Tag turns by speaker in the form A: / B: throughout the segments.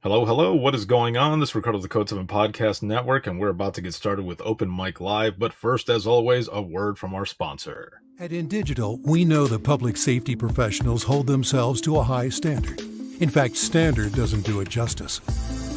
A: Hello, hello. What is going on? This is Ricardo of the Code 7 Podcast Network, and we're about to get started with Open Mic Live. But first, as always, a word from our sponsor.
B: At InDigital, we know that public safety professionals hold themselves to a high standard. In fact, standard doesn't do it justice.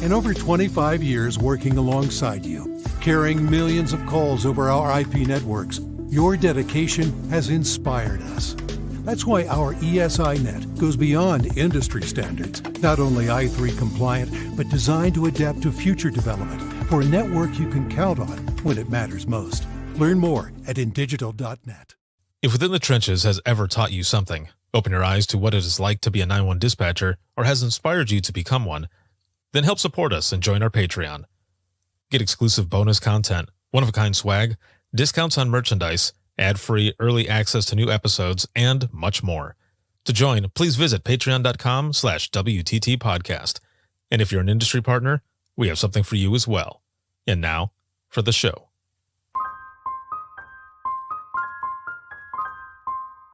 B: In over 25 years working alongside you, carrying millions of calls over our IP networks, your dedication has inspired us. That's why our ESINet goes beyond industry standards, not only I3 compliant, but designed to adapt to future development for a network you can count on when it matters most. Learn more at indigital.net.
C: If Within the Trenches has ever taught you something, open your eyes to what it is like to be a 911 dispatcher, or has inspired you to become one, then help support us and join our Patreon. Get exclusive bonus content, one-of-a-kind swag, discounts on merchandise, ad-free early access to new episodes, and much more. To join, please visit patreon.com/WTT podcast. And if you're an industry partner, we have something for you as well. And now, for the show.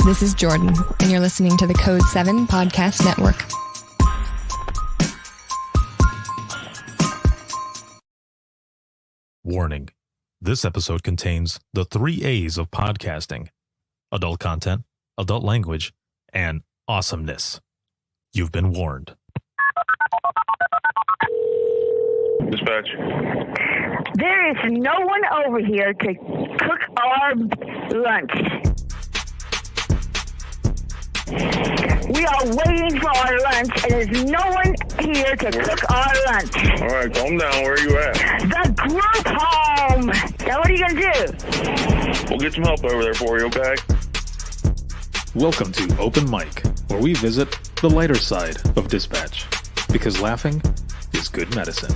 D: This is Jordan, and you're listening to the Code 7 Podcast Network.
C: Warning. This episode contains the 3 A's of podcasting: adult content, adult language, and awesomeness. You've been warned.
E: Dispatch.
F: There is no one over here to cook our lunch. We are waiting for our lunch, and there's no one here to cook our lunch.
E: All right, calm down. Where are you at?
F: The group home. Now, what are you going to do?
E: We'll get some help over there for you, okay?
A: Welcome to Open Mic, where we visit the lighter side of dispatch, because laughing is good medicine.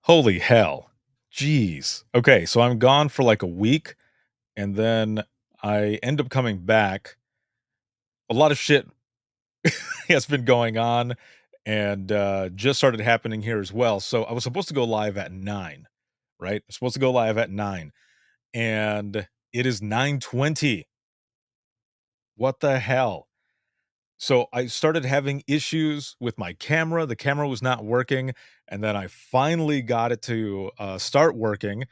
A: Holy hell. Jeez. Okay, so I'm gone for like a week, and then I end up coming back. A lot of shit has been going on, and just started happening here as well. So I was supposed to go live at 9, right? I'm supposed to go live at 9, and it is 9:20. What the hell? So I started having issues with my camera. The camera was not working, and then I finally got it to start working,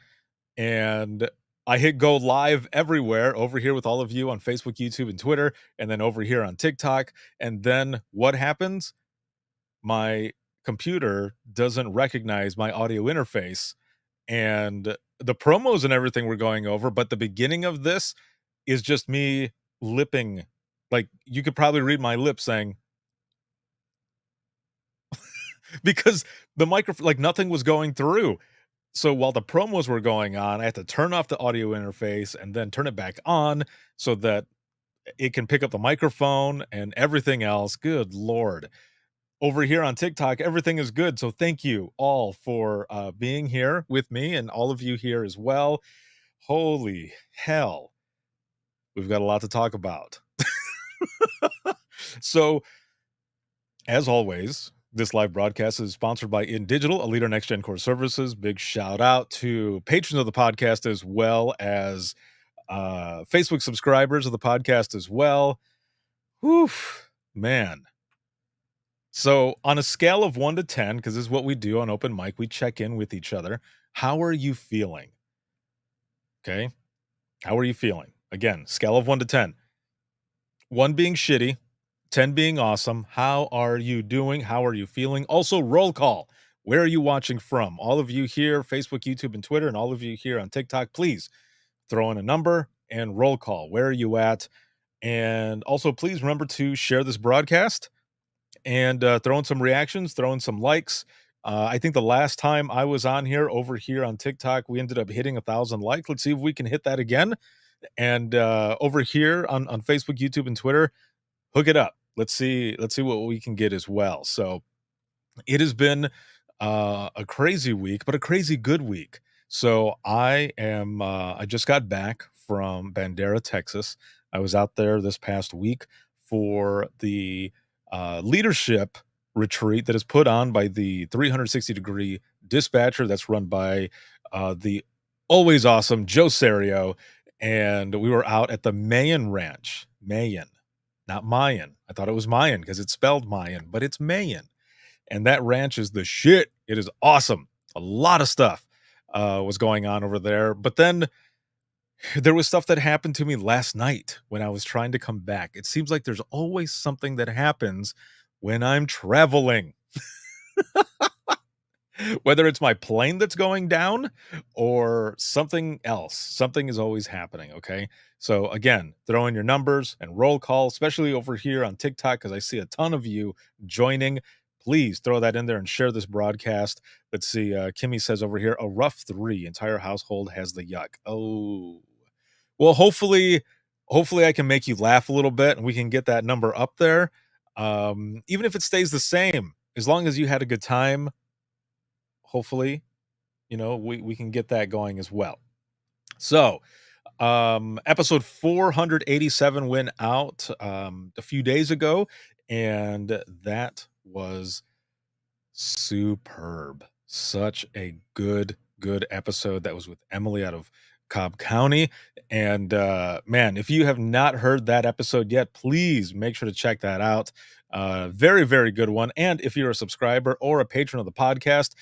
A: and I hit go live everywhere, over here with all of you on Facebook, YouTube, and Twitter, and then over here on TikTok. And then what happens? My computer doesn't recognize my audio interface, and the promos and everything we're going over, but the beginning of this is just me lipping. Like, you could probably read my lips saying, because the microphone, like, nothing was going through. So while the promos were going on, I had to turn off the audio interface and then turn it back on so that it can pick up the microphone and everything else. Good Lord. Over here on TikTok, everything is good. So thank you all for being here with me, and all of you here as well. Holy hell. We've got a lot to talk about. So, as always, this live broadcast is sponsored by InDigital, a leader in next-gen core services. Big shout out to patrons of the podcast, as well as Facebook subscribers of the podcast as well. Whew, man. So on a scale of 1 to 10, because this is what we do on Open Mic, we check in with each other. How are you feeling? Okay. How are you feeling? Again, scale of 1 to 10. 1 being shitty, 10 being awesome. How are you doing? How are you feeling? Also, roll call. Where are you watching from? All of you here, Facebook, YouTube, and Twitter, and all of you here on TikTok, please throw in a number and roll call. Where are you at? And also, please remember to share this broadcast and throw in some reactions, throw in some likes. I think the last time I was on here, over here on TikTok, we ended up hitting 1,000 likes. Let's see if we can hit that again. And over here on Facebook, YouTube, and Twitter, hook it up. Let's see what we can get as well. So it has been a crazy week, but a crazy good week. So I just got back from Bandera, Texas. I was out there this past week for the leadership retreat that is put on by the 360 Degree Dispatcher, that's run by the always awesome, Joe Serio, and we were out at the Mayan Ranch. Mayan, not Mayan. I thought it was Mayan because it's spelled Mayan, but it's Mayan. And that ranch is the shit. It is awesome. A lot of stuff was going on over there. But then there was stuff that happened to me last night when I was trying to come back. It seems like there's always something that happens when I'm traveling. Whether it's my plane that's going down or something else, something is always happening. Okay. So, again, throw in your numbers and roll call, especially over here on TikTok, because I see a ton of you joining. Please throw that in there and share this broadcast. Let's see. Kimmy says over here, a rough 3. Entire household has the yuck. Oh, well, hopefully I can make you laugh a little bit and we can get that number up there. Even if it stays the same, as long as you had a good time, hopefully, we can get that going as well. So, episode 487 went out a few days ago, and that was superb. Such a good episode. That was with Emily out of Cobb County. And man, if you have not heard that episode yet, please make sure to check that out. Very, very good one. And if you're a subscriber or a patron of the podcast,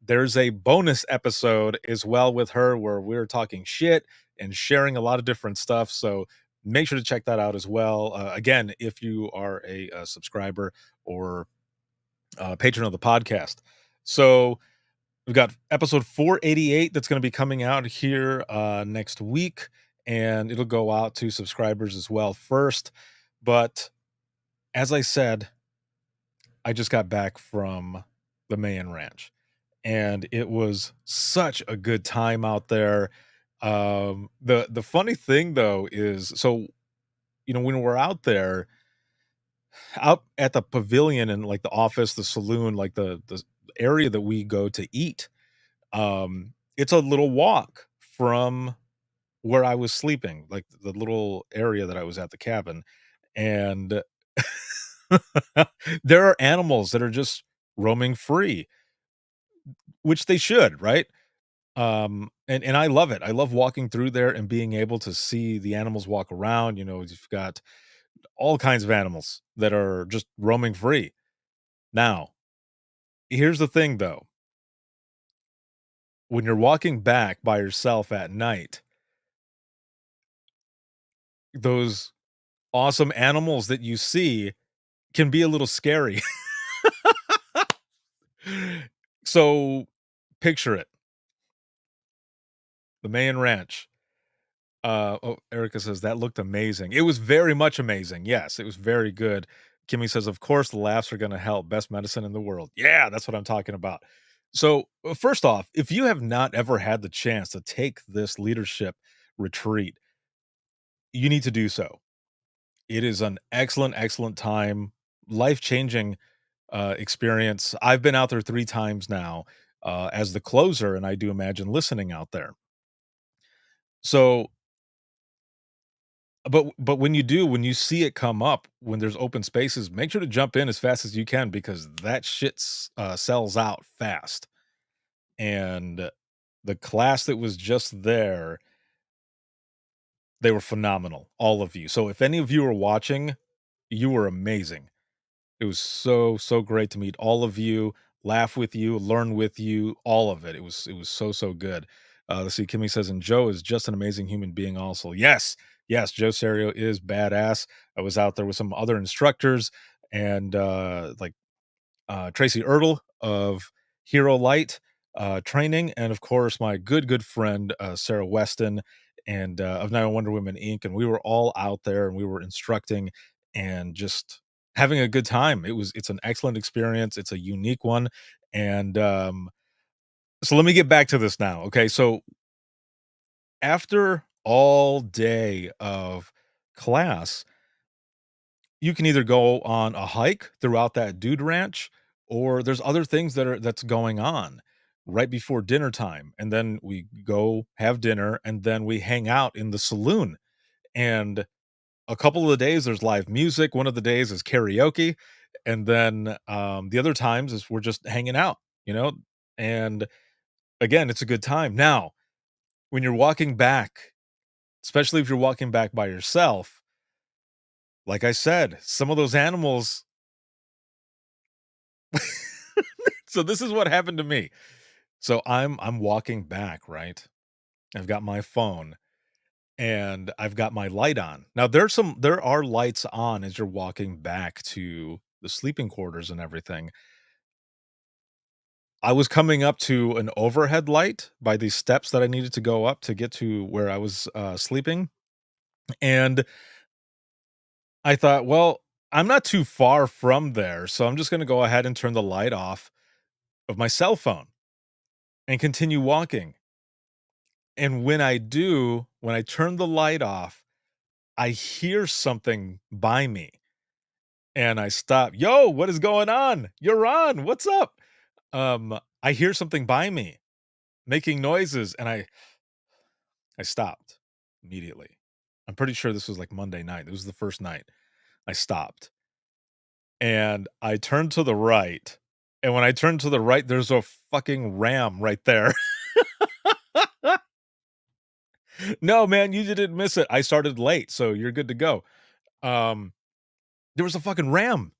A: there's a bonus episode as well with her where we're talking shit and sharing a lot of different stuff. So make sure to check that out as well. Again, if you are a subscriber or patron of the podcast. So we've got episode 488 that's going to be coming out here next week, and it'll go out to subscribers as well first. But as I said, I just got back from the Mayan Ranch, and it was such a good time out there. The funny thing though is, so when we're out there, out at the pavilion and like the office, the saloon, like the area that we go to eat, it's a little walk from where I was sleeping, like the little area that I was at the cabin, and there are animals that are just roaming free, which they should, right? And I love it. I love walking through there and being able to see the animals walk around. You've got all kinds of animals that are just roaming free. Now, here's the thing though. When you're walking back by yourself at night, those awesome animals that you see can be a little scary. So picture it. The Mayan Ranch. Erica says that looked amazing. It was very much amazing. Yes, it was very good. Kimmy says, of course, the laughs are going to help. Best medicine in the world. Yeah, that's what I'm talking about. So, first off, if you have not ever had the chance to take this leadership retreat, you need to do so. It is an excellent, excellent time, life changing experience. I've been out there 3 times now as the closer, and I do imagine listening out there. So, but when you see it come up, when there's open spaces, make sure to jump in as fast as you can because that sells out fast. And the class that was just there, they were phenomenal, all of you. So if any of you are watching, you were amazing. It was so, so great to meet all of you, laugh with you, learn with you, all of it. It was so, so good. Let's see. Kimmy says, and Joe is just an amazing human being also. Yes, yes, Joe Serio is badass. I was out there with some other instructors and like Tracy Ertl of Hero Light Training, and of course my good friend Sarah Weston and of Nine Wonder Women Inc. And we were all out there and we were instructing and just having a good time. It's an excellent experience. It's a unique one, and so let me get back to this now. Okay, so after all day of class, you can either go on a hike throughout that dude ranch, or there's other things that's going on right before dinner time. And then we go have dinner and then we hang out in the saloon. And a couple of the days there's live music. One of the days is karaoke. And then the other times is we're just hanging out, and again, it's a good time. Now, when you're walking back, especially if you're walking back by yourself, like I said, some of those animals. So this is what happened to me. So I'm walking back, right? I've got my phone and I've got my light on. Now there are lights on as you're walking back to the sleeping quarters and everything. I was coming up to an overhead light by these steps that I needed to go up to get to where I was sleeping, and I thought, well, I'm not too far from there, so I'm just going to go ahead and turn the light off of my cell phone and continue walking. And when I turn the light off, I hear something by me and I stop. Yo, what is going on? You're on. What's up? I hear something by me making noises and I stopped immediately. I'm pretty sure this was like Monday night. It was the first night. I stopped and I turned to the right. And when I turned to the right, there's a fucking ram right there. No, man, you didn't miss it. I started late, so you're good to go. Um, there was a fucking ram.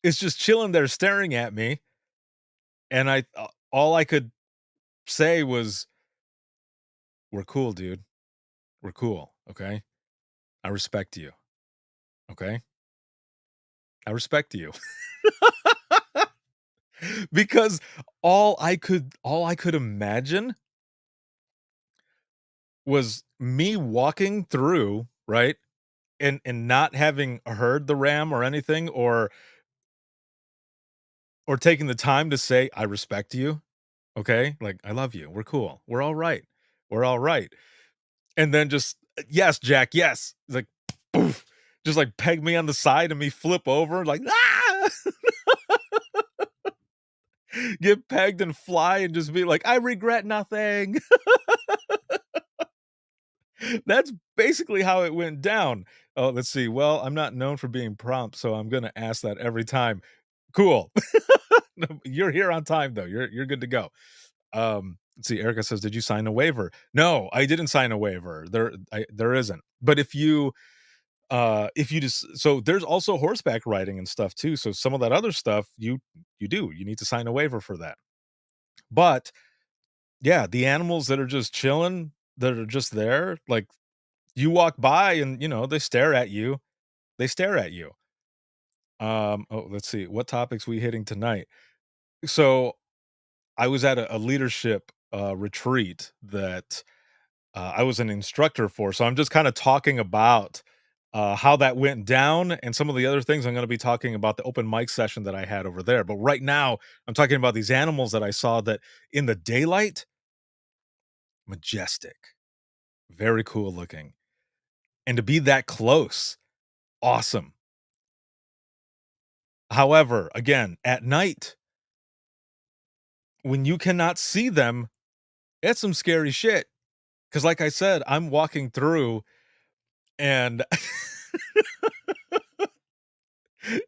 A: It's just chilling there staring at me. And all I could say was, we're cool, dude. We're cool. Okay. I respect you. Okay. I respect you. Because all I could imagine was me walking through, right? And not having heard the ram or anything or taking the time to say, I respect you. Okay. Like, I love you. We're cool. We're all right. We're all right. And then just, yes, Jack, yes. Like, poof, just like peg me on the side and me flip over, like, ah! Get pegged and fly and just be like, I regret nothing. That's basically how it went down. Oh, let's see. Well, I'm not known for being prompt, so I'm gonna ask that every time. Cool. No, you're here on time though. You're good to go. Let's see. Erica says, "Did you sign a waiver?" No, I didn't sign a waiver. There isn't. But if you just so there's also horseback riding and stuff too. So some of that other stuff you need to sign a waiver for that. But yeah, the animals that are just chilling, that are just there, like you walk by and they stare at you. They stare at you. Oh, let's see. What topics we hitting tonight? So I was at a leadership retreat that I was an instructor for. So I'm just kind of talking about how that went down and some of the other things. I'm going to be talking about the open mic session that I had over there. But right now, I'm talking about these animals that I saw that in the daylight, majestic, very cool looking. And to be that close, awesome. However, again, at night, when you cannot see them, it's some scary shit. Because, like I said, I'm walking through and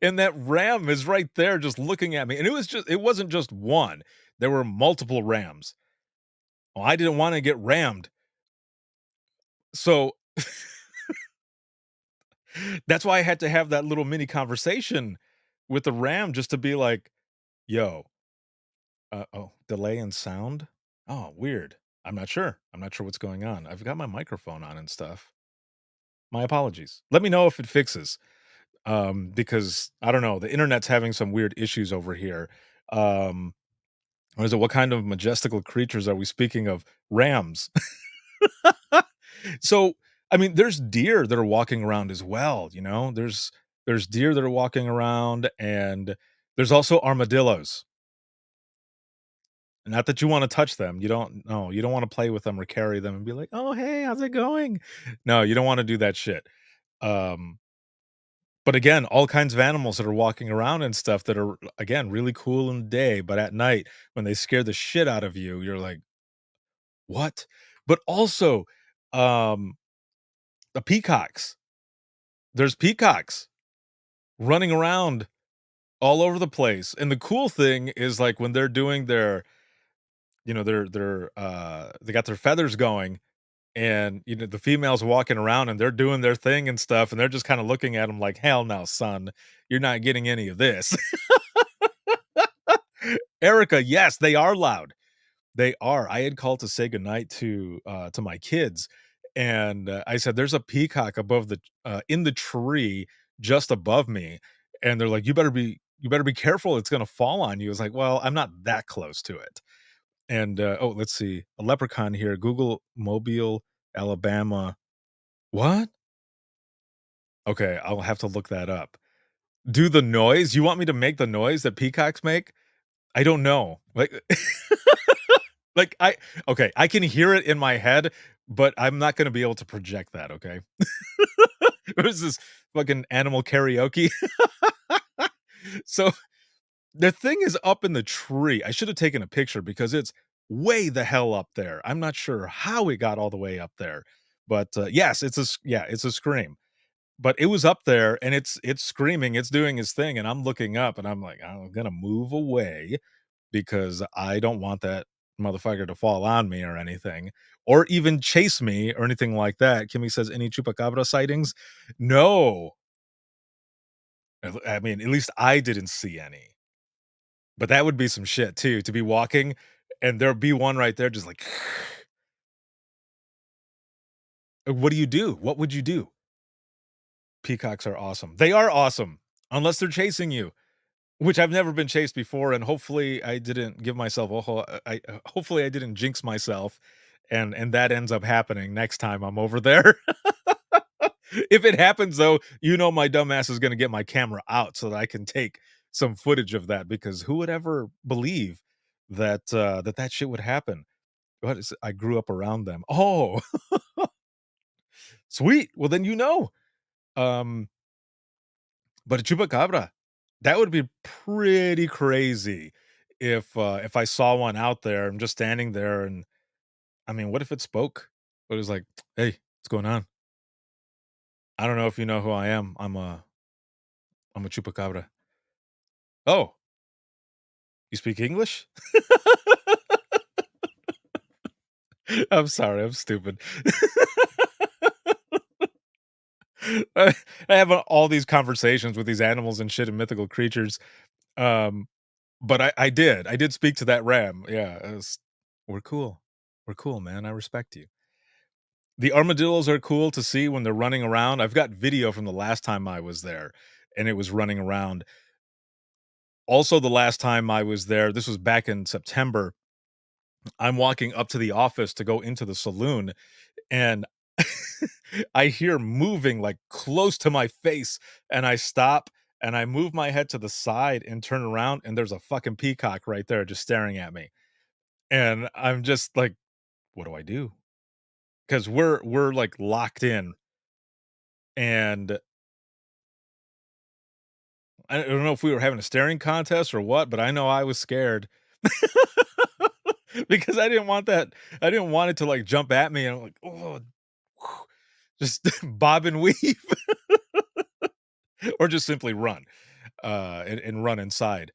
A: and that ram is right there just looking at me. And it wasn't just one. There were multiple rams. Well, I didn't want to get rammed. So that's why I had to have that little mini conversation with the ram just to be like, yo, delay in sound? Oh, weird. I'm not sure. I'm not sure what's going on. I've got my microphone on and stuff. My apologies. Let me know if it fixes. Because I don't know, the internet's having some weird issues over here. Um, what is it? What kind of majestical creatures are we speaking of? Rams. So, I mean, there's deer that are walking around as well, there's deer that are walking around and there's also armadillos. Not that you wanna touch them. You don't no, you don't wanna play with them or carry them and be like, "Oh, hey, how's it going?" No, you don't wanna do that shit. Um, but again, all kinds of animals that are walking around and stuff that are, again, really cool in the day, but at night, when they scare the shit out of you, you're like, "What?" But also, um, the peacocks. There's peacocks running around all over the place, and the cool thing is, like, when they're doing you know, they got their feathers going, and, you know, the females walking around and they're doing their thing and stuff, and they're just kinda looking at them like, "Hell no, son. You're not getting any of this." Erica, yes, they are loud. They are. I had called to say goodnight to my kids, and, I said, "There's a peacock above the in the tree just above me," and they're like, you better be careful, it's gonna fall on you." I was like, "Well, I'm not that close to it." And, oh, let's see, a leprechaun here, Google Mobile, Alabama. What? Okay, I'll have to look that up. Do the noise? You want me to make the noise that peacocks make? I don't know. Like like, I okay, I can hear it in my head, but I'm not gonna be able to project that, okay? What is this fucking animal karaoke? So, the thing is up in the tree. I should have taken a picture because it's way the hell up there. I'm not sure how it got all the way up there, but, yes, it's a scream. But it was up there and it's screaming, it's doing its thing, and I'm looking up and I'm like, "I'm gonna move away because I don't want that motherfucker to fall on me or anything, or even chase me or anything like that." Kimmy says, "Any chupacabra sightings?" No. I mean, at least I didn't see any. But that would be some shit too, to be walking and there'd be one right there just like, what do you do? What would you do? Peacocks are awesome. They are awesome, unless they're chasing you. Which I've never been chased before, and hopefully I didn't give myself a whole hopefully I didn't jinx myself, and that ends up happening next time I'm over there. If it happens though, you know my dumbass is gonna get my camera out so that I can take some footage of that because who would ever believe that, that shit would happen? What is I grew up around them. Oh, sweet. Well, then you know. Um But a chupacabra, that would be pretty crazy if I saw one out there, I'm just standing there and I mean, what if it spoke? But it was like, "Hey, what's going on? I don't know if you know who I am. I'm a chupacabra." "Oh, you speak English?" I'm sorry, I'm stupid. I I have all these conversations with these animals and shit and mythical creatures, um, but I did speak to that ram. Yeah, it was "We're cool. We're cool, man. I respect you." The armadillos are cool to see when they're running around. I've got video from the last time I was there, and it was running around. Also, the last time I was there, this was back in September, I'm walking up to the office to go into the saloon, and I hear moving, like, close to my face, and I stop, and I move my head to the side and turn around, and there's a fucking peacock right there just staring at me, and I'm just like, "What do I do?" 'Cause we're, like, locked in, and I don't know if we were having a staring contest or what, but I know I was scared. Because I didn't want it to, like, jump at me, and I'm like, "Oh," just bob and weave, or just simply run, and run inside.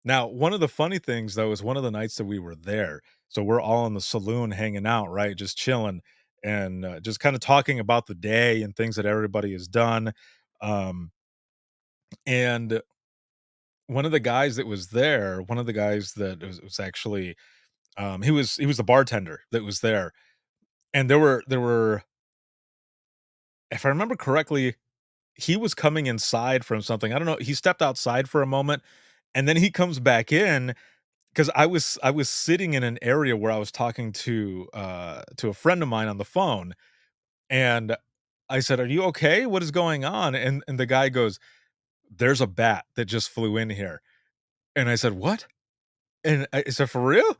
A: Now, one of the funny things, though, is one of the nights that we were there, so we're all in the saloon hanging out, right, just chilling, and, just kinda talking about the day and things that everybody has done, um, and one of the guys that was there, one of the guys that was actually, he was the bartender that was there, and there were if I remember correctly, he was coming inside from something. I don't know, he stepped outside for a moment, and then he comes back in because I was sitting in an area where I was talking to a friend of mine on the phone, and I said, "Are you okay? What is going on?" And the guy goes, "There's a bat that just flew in here." And I said, "What?" And I said, "For real?"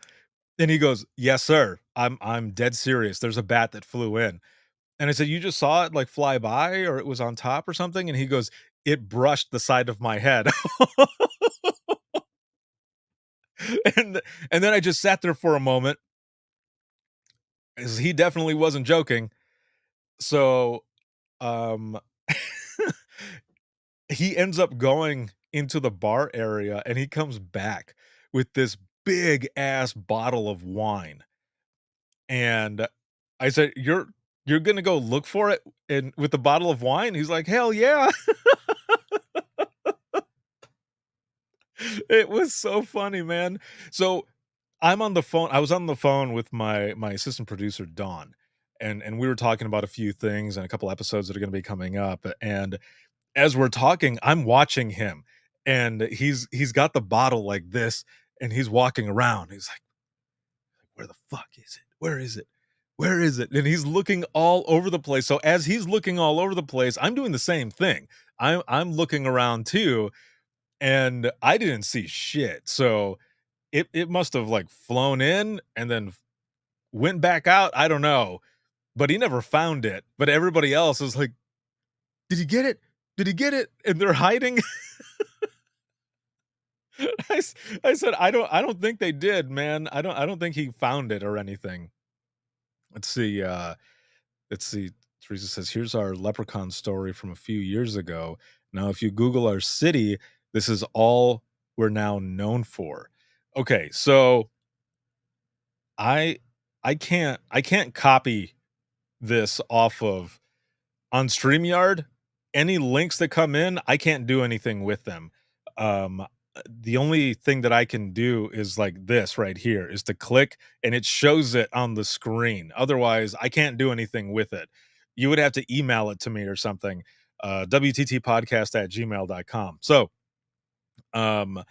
A: And he goes, "Yes, sir. I'm dead serious. There's a bat that flew in." And I said, "You just saw it, like, fly by or it was on top or something?" And he goes, "It brushed the side of my head." And and then I just sat there for a moment, 'cause he definitely wasn't joking. So, um, he ends up going into the bar area, and he comes back with this big ass bottle of wine. And I said, you're gonna go look for it and with the bottle of wine? He's like, hell yeah. It was so funny, man. So I was on the phone with my assistant producer, Dawn, and we were talking about a few things and a couple episodes that are gonna be coming up. And as we're talking, I'm watching him, and he's got the bottle like this, and he's walking around. He's like, "Where the fuck is it? Where is it? Where is it?" And he's looking all over the place. So as he's looking all over the place, I'm doing the same thing. I'm looking around too, and I didn't see shit. So it must have like flown in and then went back out. I don't know, but he never found it. But everybody else is like, "Did he get it? Did he get it?" And they're hiding. I said, I don't think they did, man. I don't think he found it or anything. Let's see. Let's see. Teresa says, "Here's our leprechaun story from a few years ago. Now, if you Google our city, this is all we're now known for." Okay, so I I can't copy this off of on StreamYard. Any links that come in, I can't do anything with them. The only thing that I can do is like this right here is to click and it shows it on the screen. Otherwise, I can't do anything with it. You would have to email it to me or something. WTTpodcast@gmail.com. So, um,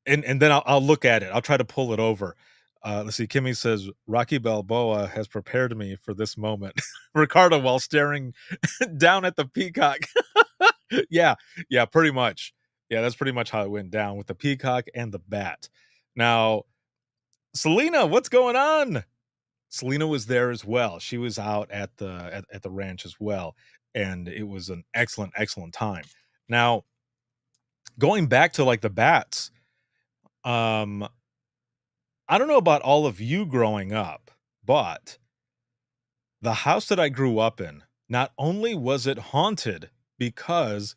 A: and then I'll look at it. I'll try to pull it over. Let's see. Kimmy says Rocky Balboa has prepared me for this moment. Ricardo, while staring down at the peacock. Yeah, yeah, pretty much. Yeah, that's pretty much how it went down with the peacock and the bat. Now, Selena, what's going on? Selena was there as well. She was out at the ranch as well, and it was an excellent, excellent time. Now, going back to like the bats, um, I don't know about all of you growing up, but the house that I grew up in, not only was it haunted because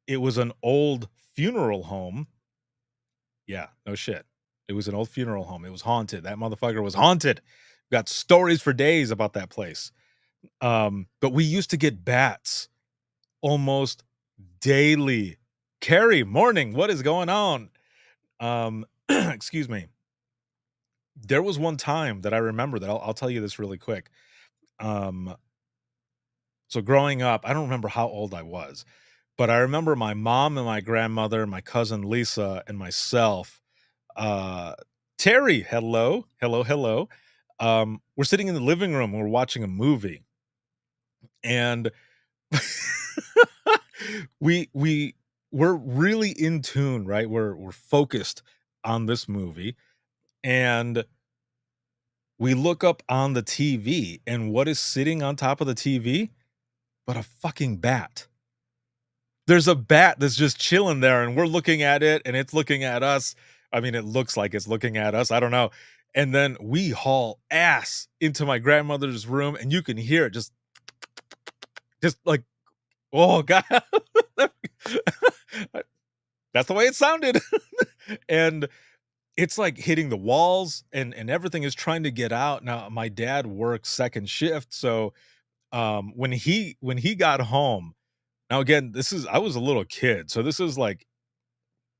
A: it was an old funeral home. Yeah, no shit. It was an old funeral home. It was haunted. That motherfucker was haunted. Got stories for days about that place. But we used to get bats almost daily. Carrie, morning. What is going on? Excuse me. There was one time that I remember that I'll tell you this really quick. Um, so growing up, I don't remember how old I was, but I remember my mom and my grandmother, my cousin Lisa, and myself. Uh, Terry, hello, hello, hello. We're sitting in the living room. We're watching a movie, and we're really in tune, right? We're focused on this movie, and we look up on the TV, and what is sitting on top of the TV? But a fucking bat. There's a bat that's just chilling there, and we're looking at it, and it's looking at us. I mean, it looks like it's looking at us. I don't know. And then we haul ass into my grandmother's room, and you can hear it just like, oh god, that's the way it sounded. And it's like hitting the walls, and everything is trying to get out. Now, my dad works second shift, so when he got home. Now again, this is I was a little kid, so this is like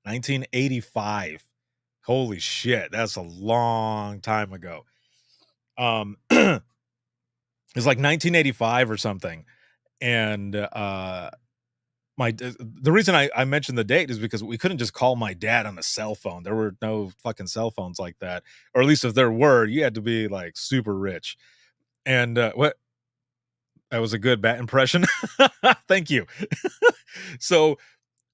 A: 1985. Holy shit, that's a long time ago. It's like 1985 or something. And the reason I mentioned the date is because we couldn't just call my dad on a cell phone. There were no fucking cell phones like that. Or at least if there were, you had to be like super rich. And what that was a good bat impression. Thank you. So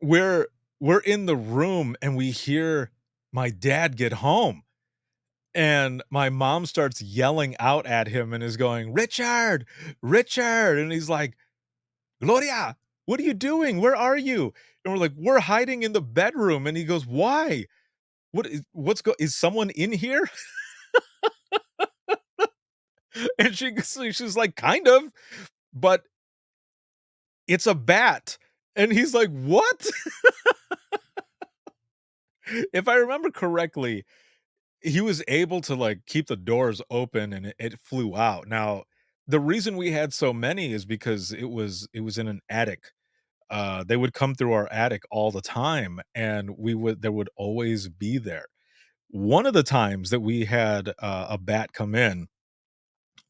A: we're we're in the room and we hear my dad get home, and my mom starts yelling out at him and is going, "Richard, Richard!" And he's like, "Gloria, what are you doing? Where are you?" And we're like, "We're hiding in the bedroom." And he goes, "Why? Is someone in here?" And she's like, "Kind of, but it's a bat." And he's like, "What?" If I remember correctly, he was able to, like, keep the doors open and it flew out. Now, the reason we had so many is because it was in an attic. They would come through our attic all the time, and we would there would always be there. One of the times that we had, a bat come in,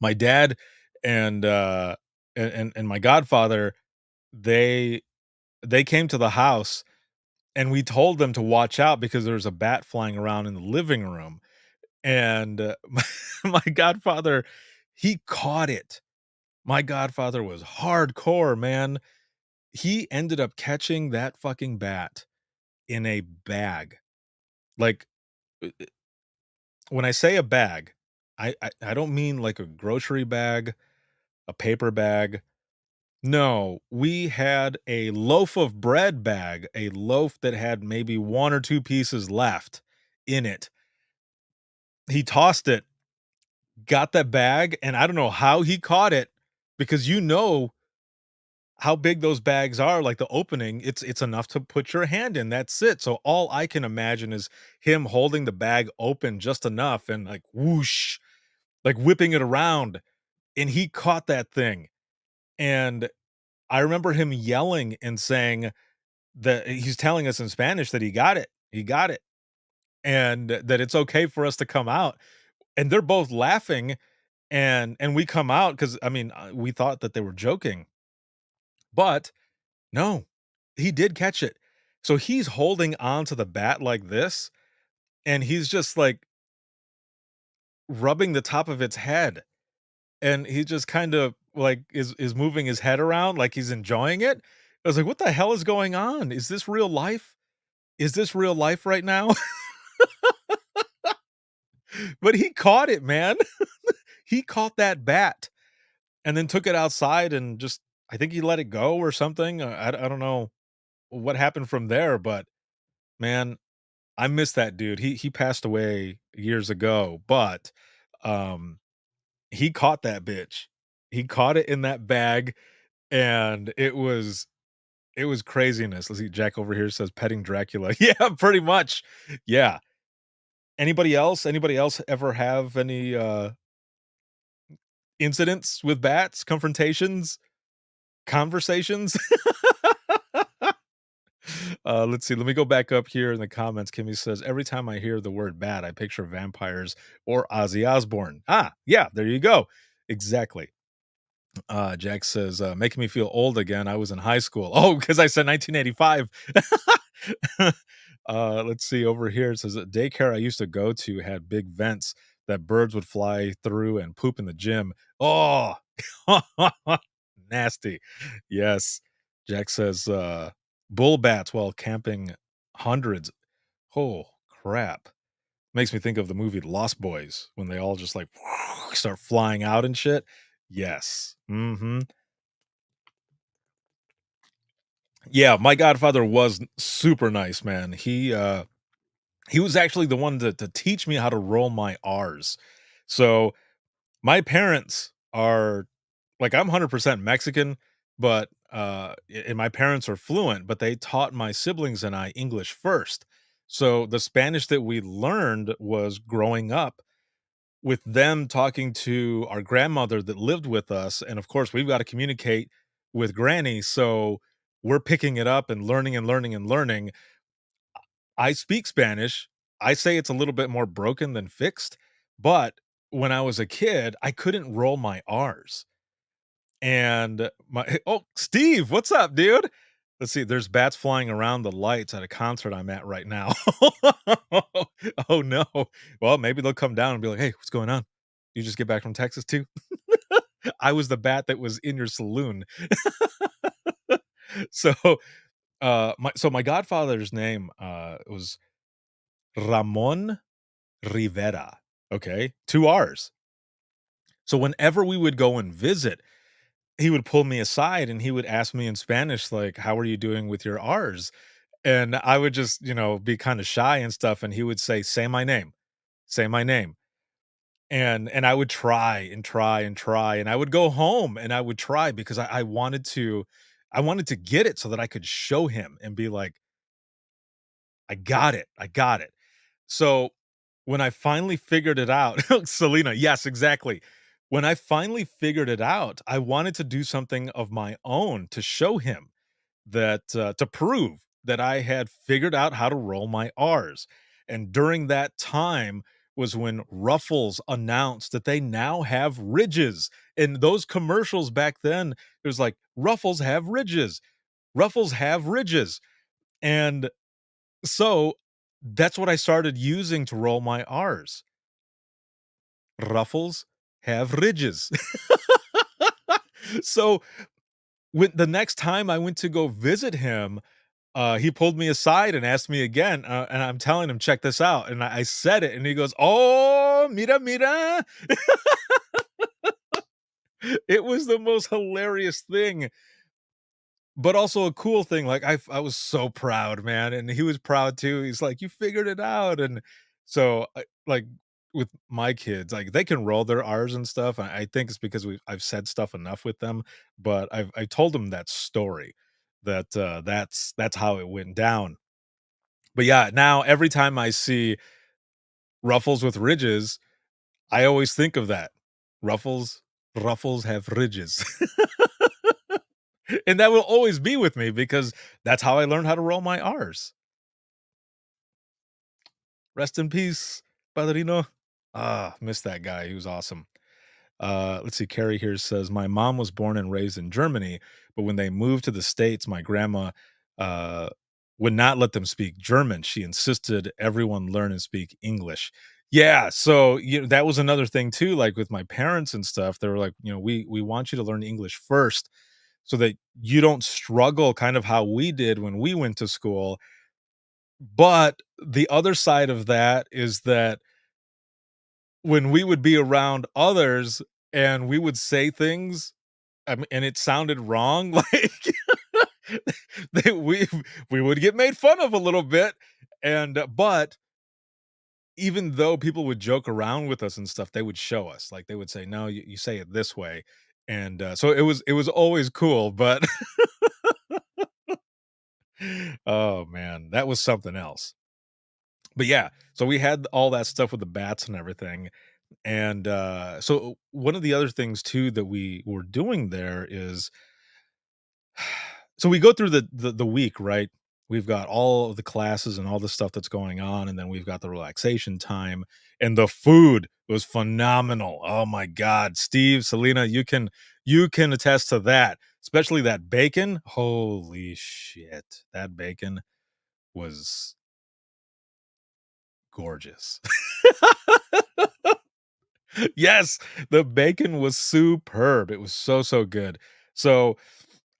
A: my dad and, and my godfather, they they came to the house, and we told them to watch out because there was a bat flying around in the living room, and, my godfather, he caught it. My godfather was hardcore, man. He ended up catching that fucking bat in a bag. Like, when I say a bag, I don't mean like a grocery bag, a paper bag. No, we had a loaf of bread bag, a loaf that had maybe 1 or 2 pieces left in it. He tossed it, got that bag, and I don't know how he caught it because you know how big those bags are, like the opening, it's enough to put your hand in, that's it. So all I can imagine is him holding the bag open just enough and like whoosh, like whipping it around, and he caught that thing. And I remember him yelling and saying that he's telling us in Spanish that he got it. He got it. And that it's okay for us to come out. And they're both laughing and we come out cuz I mean, we thought that they were joking. But no, he did catch it. So he's holding on to the bat like this and he's just like rubbing the top of its head and he just kind of like is moving his head around like he's enjoying it. I was like, "What the hell is going on? Is this real life? Is this real life right now?" But he caught it, man. He caught that bat and then took it outside and just I think he let it go or something. I don't know what happened from there, but man, I miss that dude. He passed away years ago, but um he caught that bitch. He caught it in that bag and it was craziness. Let's see, Jack over here says petting Dracula. Yeah, pretty much. Yeah. Anybody else? Anybody else ever have any incidents with bats, confrontations, conversations? Let's see. Let me go back up here in the comments. Kimmy says, every time I hear the word bat, I picture vampires or Ozzy Osbourne. Ah, yeah, there you go. Exactly. Jack says, making me feel old again. I was in high school. Oh, because I said 1985. Let's see over here. It says a daycare I used to go to had big vents that birds would fly through and poop in the gym. Oh, nasty. Yes. Jack says, bull bats while camping hundreds. Oh, crap. Makes me think of the movie Lost Boys when they all just like start flying out and shit. Yes. Mhm. Yeah, my godfather was super nice, man. He was actually the one to teach me how to roll my R's. So, my parents are like, I'm 100% Mexican, but, and my parents are fluent, but they taught my siblings and I English first. So, the Spanish that we learned was growing up with them talking to our grandmother that lived with us, and of course, we've gotta communicate with granny, so we're picking it up and learning and learning and learning. I speak Spanish. I say it's a little bit more broken than fixed, but when I was a kid, I couldn't roll my R's. And my oh, Steve, what's up, dude? Let's see, there's bats flying around the lights at a concert I'm at right now. Oh, no. Well, maybe they'll come down and be like, "Hey, what's going on? You just get back from Texas too?" I was the bat that was in your saloon. So, my godfather's name, was Ramon Rivera, okay? 2 R's. So whenever we would go and visit, he would pull me aside and he would ask me in Spanish, like, "How are you doing with your R's?" And I would just, be kinda shy and stuff, and he would say, "Say my name. Say my name." And I would try and try and try, and I would go home and I would try because I wanted to get it so that I could show him and be like, "I got it. I got it." So when I finally figured it out Selena, yes, exactly. When I finally figured it out, I wanted to do something of my own to show him that, to prove that I had figured out how to roll my R's, and during that time was when Ruffles announced that they now have ridges, and those commercials back then, it was like, "Ruffles have ridges. Ruffles have ridges," and so that's what I started using to roll my R's. Ruffles have ridges. So, when the next time I went to go visit him, he pulled me aside and asked me again, and I'm telling him, "Check this out," and I said it, and he goes, "Oh, mira, mira." It was the most hilarious thing, but also a cool thing, like, I was so proud, man, and he was proud too. He's like, "You figured it out," and so, like, with my kids, like, they can roll their R's and stuff. I think it's because I've said stuff enough with them, but I told them that story, that, that's how it went down. But yeah, now every time I see Ruffles with ridges, I always think of that. Ruffles Ruffles have ridges. And that will always be with me because that's how I learned how to roll my R's. Rest in peace, Padrino. Ah, miss that guy. He was awesome. Let's see. Carrie here says, my mom was born and raised in Germany, but when they moved to the States, my grandma uh, would not let them speak German. She insisted everyone learn and speak English. Yeah, so that was another thing too. Like with my parents and stuff, they were like, we want you to learn English first, so that you don't struggle, kind of how we did when we went to school. But the other side of that is that when we would be around others and we would say things, and it sounded wrong, like, they we would get made fun of a little bit, and, but even though people would joke around with us and stuff, they would show us, like, they would say, "No, you say it this way," and, so it was always cool, but oh, man, that was something else. But yeah, so we had all that stuff with the bats and everything, and, so one of the other things too that we were doing there is, so we go through the week, right? We've got all of the classes and all the stuff that's going on, and then we've got the relaxation time, and the food was phenomenal. Oh my god, Steve, Selena, you can attest to that, especially that bacon. Holy shit, that bacon was gorgeous. Yes, the bacon was superb. It was so, so good. So,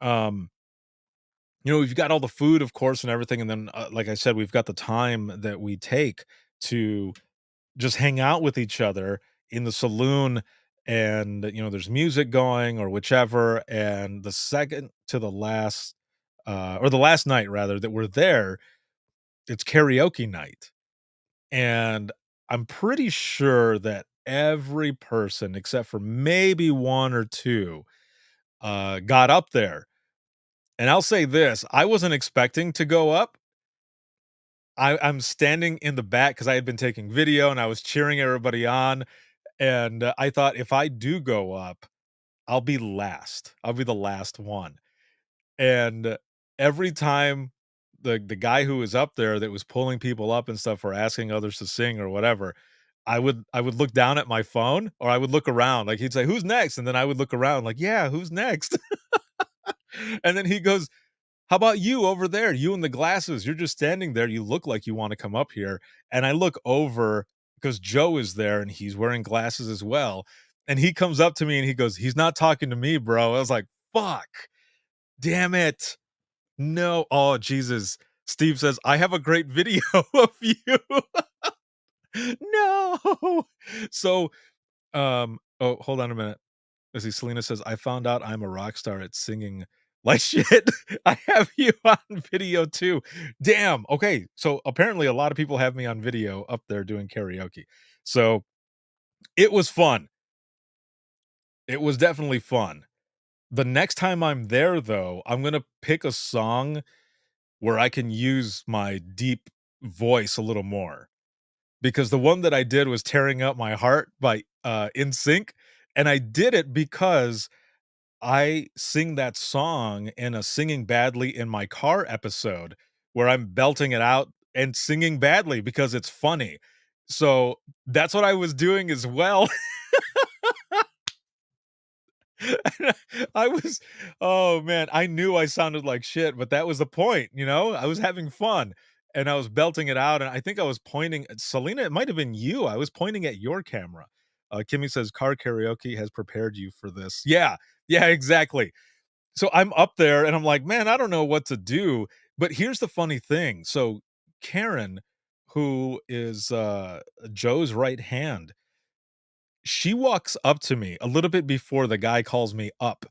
A: um, we've got all the food, of course, and everything, and then, like I said, we've got the time that we take to just hang out with each other in the saloon, and, there's music going or whichever, and the second to the last, or the last night rather that we're there, it's karaoke night. And I'm pretty sure that every person, except for maybe 1 or 2, got up there. And I'll say this, I wasn't expecting to go up. I'm standing in the back because I had been taking video and I was cheering everybody on, and, I thought if I do go up, I'll be last. I'll be the last one. And every time the guy who was up there that was pulling people up and stuff or asking others to sing or whatever, I would look down at my phone, or I would look around, like, he'd say, "Who's next?" And then I would look around like, "Yeah, who's next?" And then he goes, "How about you over there? You in the glasses, you're just standing there, you look like you wanna come up here." And I look over because Joe is there and he's wearing glasses as well, and he comes up to me and he goes, "He's not talking to me, bro." I was like, "Fuck, damn it." No. Oh, Jesus. Steve says, "I have a great video of you." No. So, oh, hold on a minute. Let's see, Selena says, "I found out I'm a rock star at singing like shit." I have you on video too. Damn. Okay. So apparently a lot of people have me on video up there doing karaoke. So it was fun. It was definitely fun. The next time I'm there though, I'm gonna pick a song where I can use my deep voice a little more. because the one that I did was Tearing Up My Heart by NSYNC, and I did it because I sing that song in a Singing Badly in My Car episode where I'm belting it out and singing badly because it's funny. So that's what I was doing as well. I was oh man, I knew I sounded like shit, but that was the point, you know? I was having fun and I was belting it out, and I think I was pointing at Selena, it might have been you. I was pointing at your camera. Kimmy says car karaoke has prepared you for this. Yeah, yeah, exactly. So I'm up there and I'm like, man, I don't know what to do. But here's the funny thing. So Karen, who is Joe's right hand, she walks up to me a little bit before the guy calls me up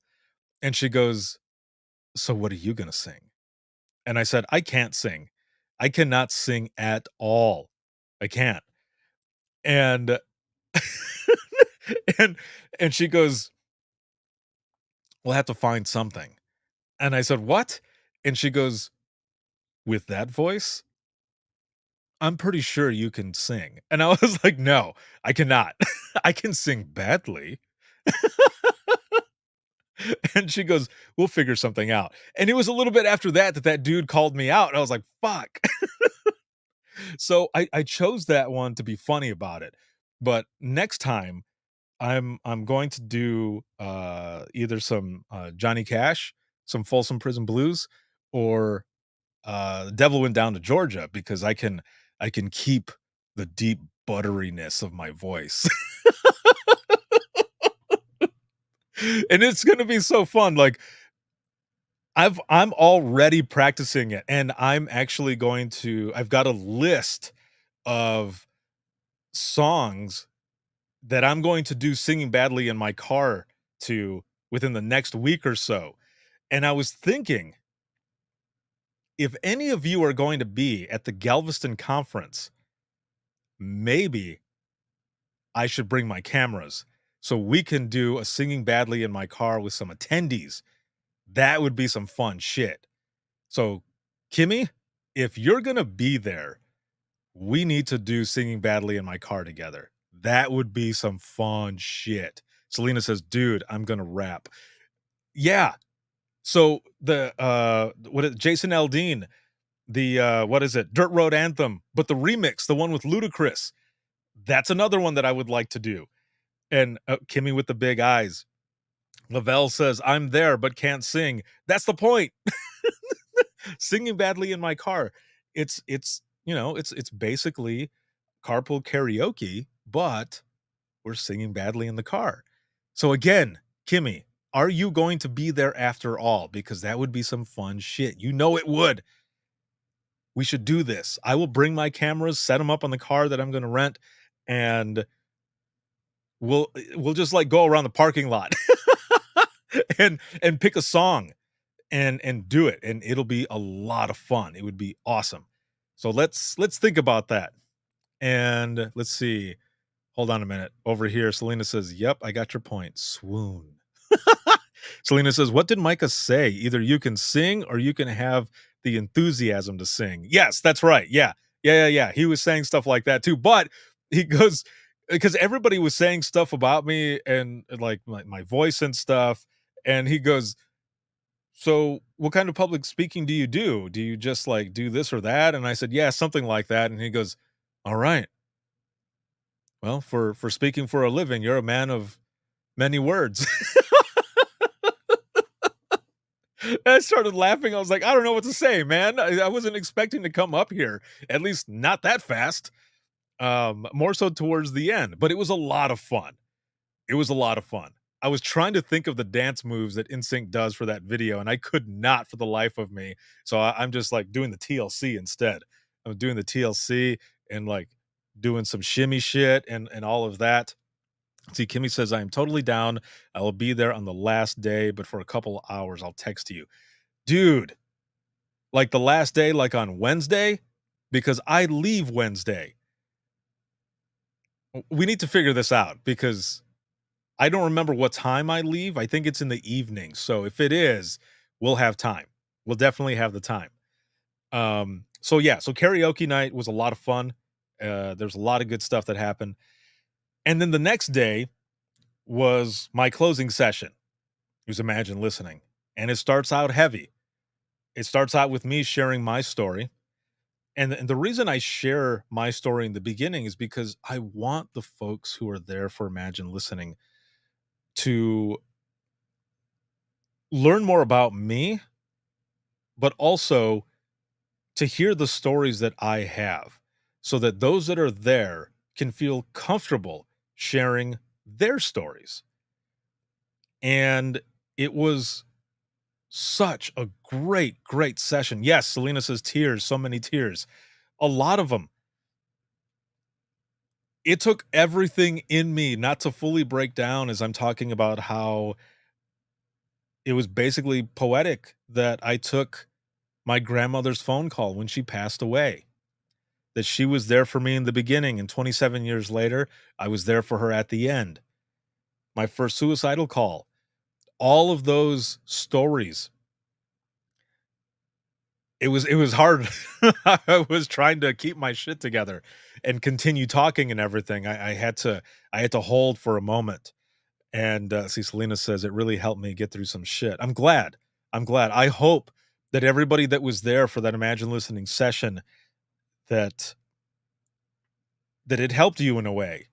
A: and she goes, so what are you going to sing? And I said, I can't sing. I cannot sing at all. I can't. And and and she goes, we'll have to find something. And I said, what? And she goes, with that voice, I'm pretty sure you can sing. And I was like, no, I cannot. I can sing badly. And she goes, we'll figure something out. And it was a little bit after that that dude called me out. And I was like, fuck. So I chose that one to be funny about it. But next time I'm going to do either some Johnny Cash, some Folsom Prison Blues, or The Devil Went Down to Georgia because I can keep the deep butteriness of my voice. And it's gonna be so fun. Like I'm already practicing it, and I've got a list of songs that I'm going to do singing badly in my car to within the next week or so. And I was thinking, if any of you are going to be at the Galveston conference, maybe I should bring my cameras so we can do a singing badly in my car with some attendees. That would be some fun shit. So, Kimmy, if you're going to be there, we need to do singing badly in my car together. That would be some fun shit. Selena says, dude, I'm going to rap. Yeah. So Jason Aldean, what is it? Dirt Road Anthem, but the remix, the one with Ludacris. That's another one that I would like to do. And Kimmy with the big eyes. Lavelle says, I'm there but can't sing. That's the point. Singing badly in my car. It's it's basically carpool karaoke, but we're singing badly in the car. So again, Kimmy, are you going to be there after all? Because that would be some fun shit. You know it would. We should do this. I will bring my cameras, set them up on the car that I'm going to rent, and we'll just like go around the parking lot and pick a song and do it, and it'll be a lot of fun. It would be awesome. So let's think about that. And let's see. Hold on a minute. Over here, Selena says, "Yep, I got your point." Swoon. Selena says, "What did Micah say? Either you can sing or you can have the enthusiasm to sing." Yes, that's right. Yeah. Yeah. He was saying stuff like that too. But he goes, because everybody was saying stuff about me and like my voice and stuff. And he goes, so what kind of public speaking do you do? Do you just like do this or that? And I said, yeah, something like that. And he goes, all right. Well, for speaking for a living, you're a man of many words. And I started laughing. I was like, I don't know what to say, man. I wasn't expecting to come up here, at least not that fast. More so towards the end, but it was a lot of fun. It was a lot of fun. I was trying to think of the dance moves that NSYNC does for that video, and I could not for the life of me. So I'm just like doing the TLC instead. I'm doing the TLC and like doing some shimmy shit and all of that. See, Kimmy says, I am totally down. I will be there on the last day, but for a couple hours, I'll text you. Dude, like the last day, like on Wednesday, because I leave Wednesday. We need to figure this out because I don't remember what time I leave. I think it's in the evening. So if it is, we'll have time. We'll definitely have the time. So yeah, so karaoke night was a lot of fun. There's a lot of good stuff that happened. And then the next day was my closing session. It was Imagine Listening. And it starts out heavy. It starts out with me sharing my story. And the reason I share my story in the beginning is because I want the folks who are there for Imagine Listening to learn more about me, but also to hear the stories that I have so that those that are there can feel comfortable sharing their stories. And it was such a great, great session. Yes, Selena says tears, so many tears, a lot of them. It took everything in me not to fully break down as I'm talking about how it was basically poetic that I took my grandmother's phone call when she passed away, that she was there for me in the beginning, and 27 years later, I was there for her at the end. My first suicidal call, all of those stories. It was hard. I was trying to keep my shit together and continue talking and everything. I had to hold for a moment. And see, Selena says it really helped me get through some shit. I'm glad. I'm glad. I hope that everybody that was there for that Imagine Listening session, that it helped you in a way,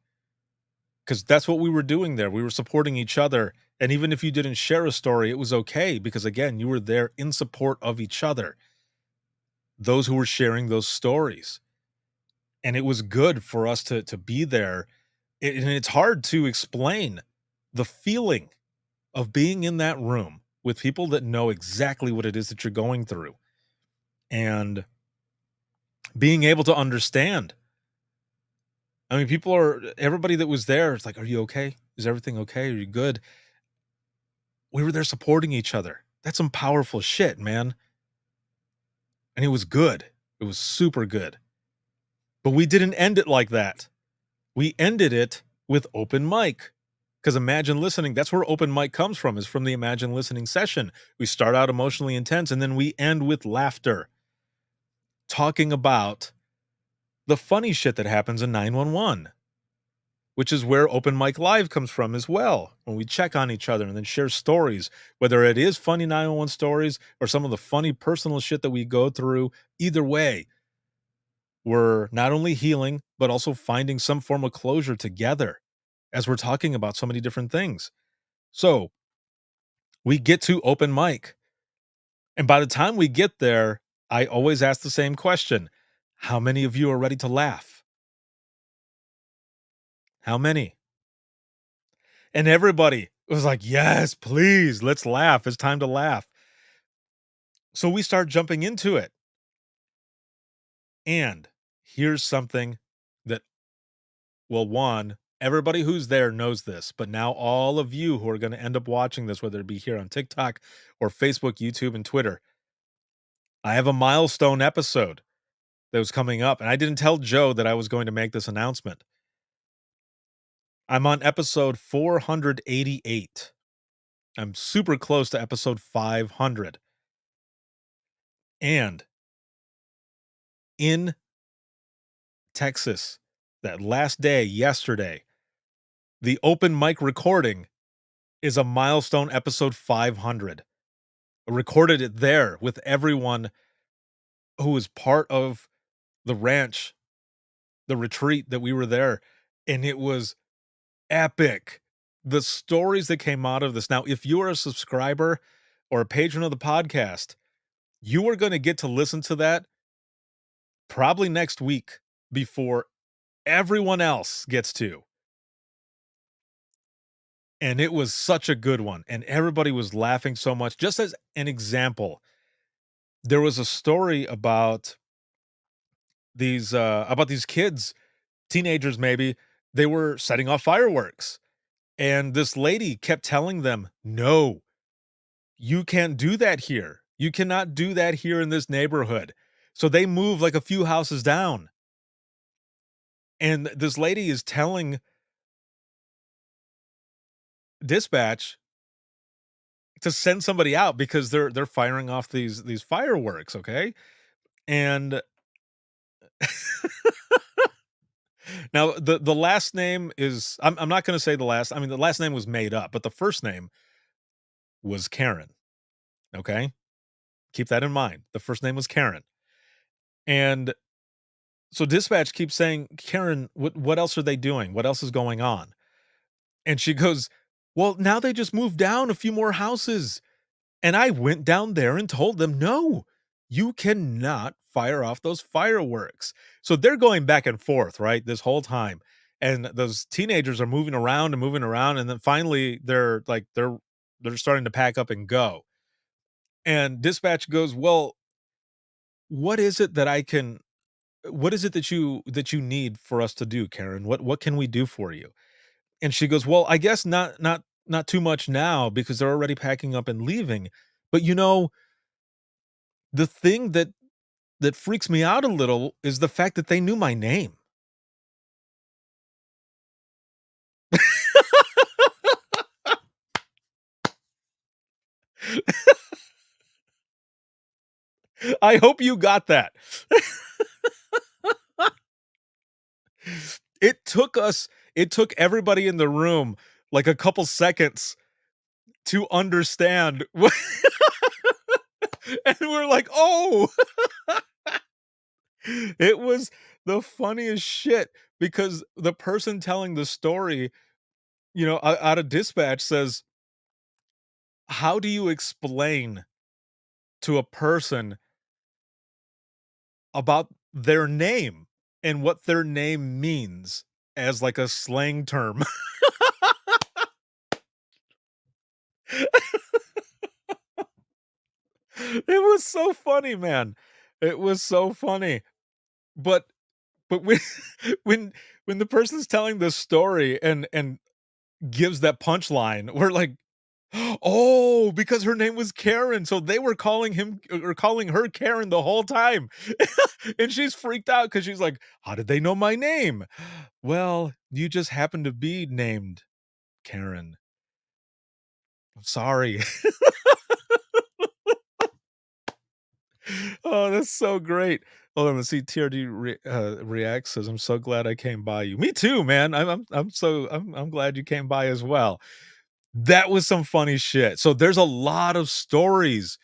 A: because that's what we were doing there. We were supporting each other. And even if you didn't share a story, it was okay, because again, you were there in support of each other, those who were sharing those stories. And it was good for us to be there. And it's hard to explain the feeling of being in that room with people that know exactly what it is that you're going through, and being able to understand. I mean, everybody that was there, it's like, are you okay? Is everything okay? Are you good? We were there supporting each other. That's some powerful shit, man. And it was good. It was super good. But we didn't end it like that. We ended it with open mic. Because Imagine Listening, that's where open mic comes from, is from the Imagine Listening session. We start out emotionally intense, and then we end with laughter, talking about the funny shit that happens in 911, which is where Open Mic Live comes from as well, when we check on each other and then share stories, whether it is funny 911 stories or some of the funny personal shit that we go through. Either way, we're not only healing, but also finding some form of closure together as we're talking about so many different things. So we get to open mic, and by the time we get there, I always ask the same question: how many of you are ready to laugh? How many? And everybody was like, yes, please, let's laugh. It's time to laugh. So we start jumping into it. And here's something that, well, one, everybody who's there knows this, but now all of you who are going to end up watching this, whether it be here on TikTok or Facebook, YouTube, and Twitter, I have a milestone episode that was coming up. And I didn't tell Joe that I was going to make this announcement. I'm on episode 488. I'm super close to episode 500. And in Texas, that last day, yesterday, the open mic recording is a milestone episode 500. I recorded it there with everyone who was part of the ranch, the retreat that we were there. And it was epic. The stories that came out of this. Now, if you are a subscriber or a patron of the podcast, you are going to get to listen to that probably next week before everyone else gets to. And it was such a good one. And everybody was laughing so much. Just as an example, there was a story about these kids, teenagers maybe, they were setting off fireworks. And this lady kept telling them, no, you can't do that here. You cannot do that here in this neighborhood. So they moved like a few houses down. And this lady is telling dispatch to send somebody out because they're firing off these fireworks, okay? And Now, the last name is I'm not gonna say the last I mean, the last name was made up, but the first name was Karen, okay? Keep that in mind. The first name was Karen. And so dispatch keeps saying, "Karen, what else are they doing? What else is going on?" And she goes, "Well, now they just moved down a few more houses." And I went down there and told them, "No, you cannot fire off those fireworks." So they're going back and forth, right, this whole time. And those teenagers are moving around, and then finally they're starting to pack up and go. And dispatch goes, "Well, what is it that I can what is it that you need for us to do, Karen? What can we do for you?" And she goes, "Well, I guess not too much now because they're already packing up and leaving. But the thing that freaks me out a little is the fact that they knew my name." I hope you got that. It took everybody in the room like a couple seconds to understand what and we're like, "Oh." It was the funniest shit because the person telling the story, out of dispatch says, "How do you explain to a person about their name and what their name means as like a slang term?" It was so funny, man. It was so funny. But when when when the person's telling the story and gives that punchline, we're like, "Oh, because her name was Karen, so they were calling him or calling her Karen the whole time." And she's freaked out because she's like, "How did they know my name?" "Well, you just happen to be named Karen. I'm sorry." Oh, that's so great. Hold on, let's see. TRD reacts says, "I'm so glad I came by you." Me too, man. I'm glad you came by as well. That was some funny shit. So there's a lot of stories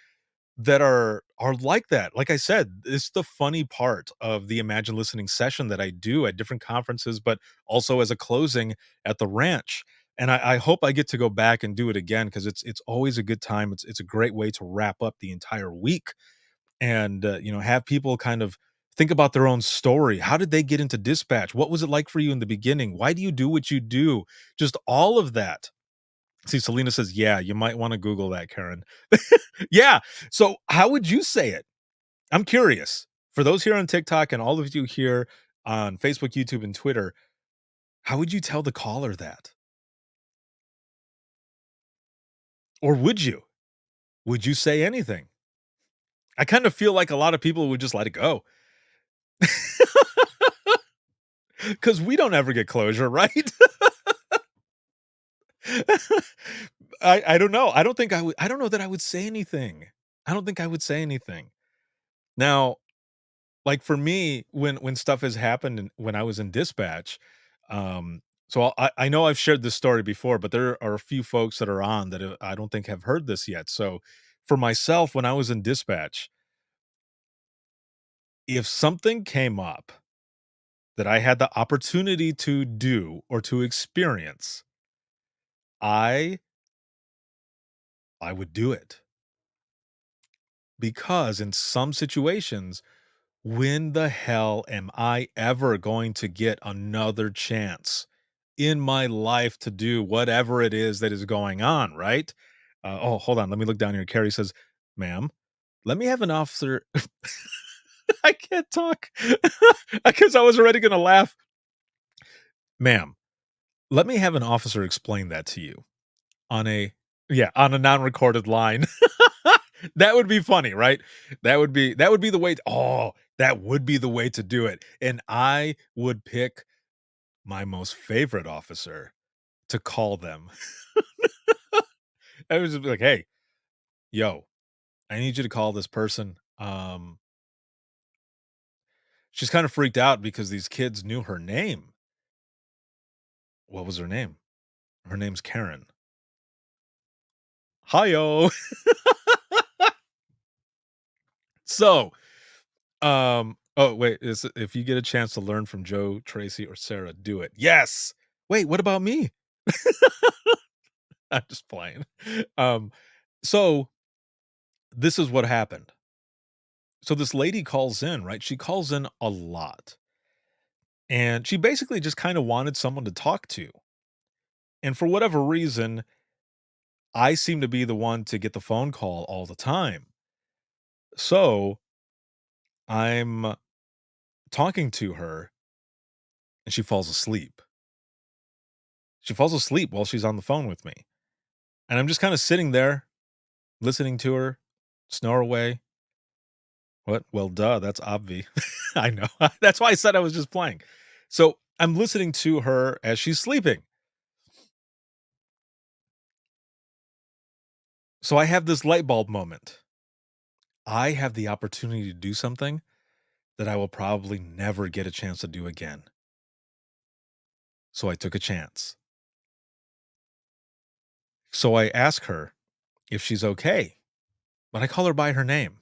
A: that are like that. Like I said, it's the funny part of the Imagine Listening session that I do at different conferences, but also as a closing at the ranch. And I hope I get to go back and do it again because it's always a good time. It's a great way to wrap up the entire week and have people kind of think about their own story. How did they get into dispatch? What was it like for you in the beginning? Why do you do what you do? Just all of that. See, Selena says, "Yeah, you might want to Google that, Karen." Yeah. So how would you say it? I'm curious. For those here on TikTok and all of you here on Facebook, YouTube, and Twitter, how would you tell the caller that? Or would you? Would you say anything? I kind of feel like a lot of people would just let it go. Because we don't ever get closure, right? I don't know. I don't know that I would say anything. I don't think I would say anything. Now, like for me, when stuff has happened and when I was in dispatch, so I know I've shared this story before, but there are a few folks that are on that I don't think have heard this yet. So for myself, when I was in dispatch, if something came up that I had the opportunity to do or to experience, I I would do it because in some situations, when the hell am I ever going to get another chance in my life to do whatever it is that is going on, right? Oh, hold on. Let me look down here. Carrie says, "Ma'am, let me have an officer." I can't talk because I was already going to laugh. "Ma'am, let me have an officer explain that to you on a, yeah, on a non-recorded line." That would be funny, right? That would be the way that would be the way to do it, and I would pick my most favorite officer to call them. I was just be like, "Hey, yo, I need you to call this person. She's kind of freaked out because these kids knew her name, What was her name? Her name's Karen. Hi-yo. So, oh wait, if you get a chance to learn from Joe, Tracy, or Sarah, do it. Yes. Wait, what about me? I'm just playing. So this is what happened. So this lady calls in, right? She calls in a lot. And she basically just kind of wanted someone to talk to. And for whatever reason, I seem to be the one to get the phone call all the time. So I'm talking to her and she falls asleep. She falls asleep while she's on the phone with me. And I'm just kind of sitting there listening to her snore away. What? Well, duh, that's obvi. I know. That's why I said I was just playing. So I'm listening to her as she's sleeping. So I have this light bulb moment. I have the opportunity to do something that I will probably never get a chance to do again. So I took a chance. So I ask her if she's okay, but I call her by her name.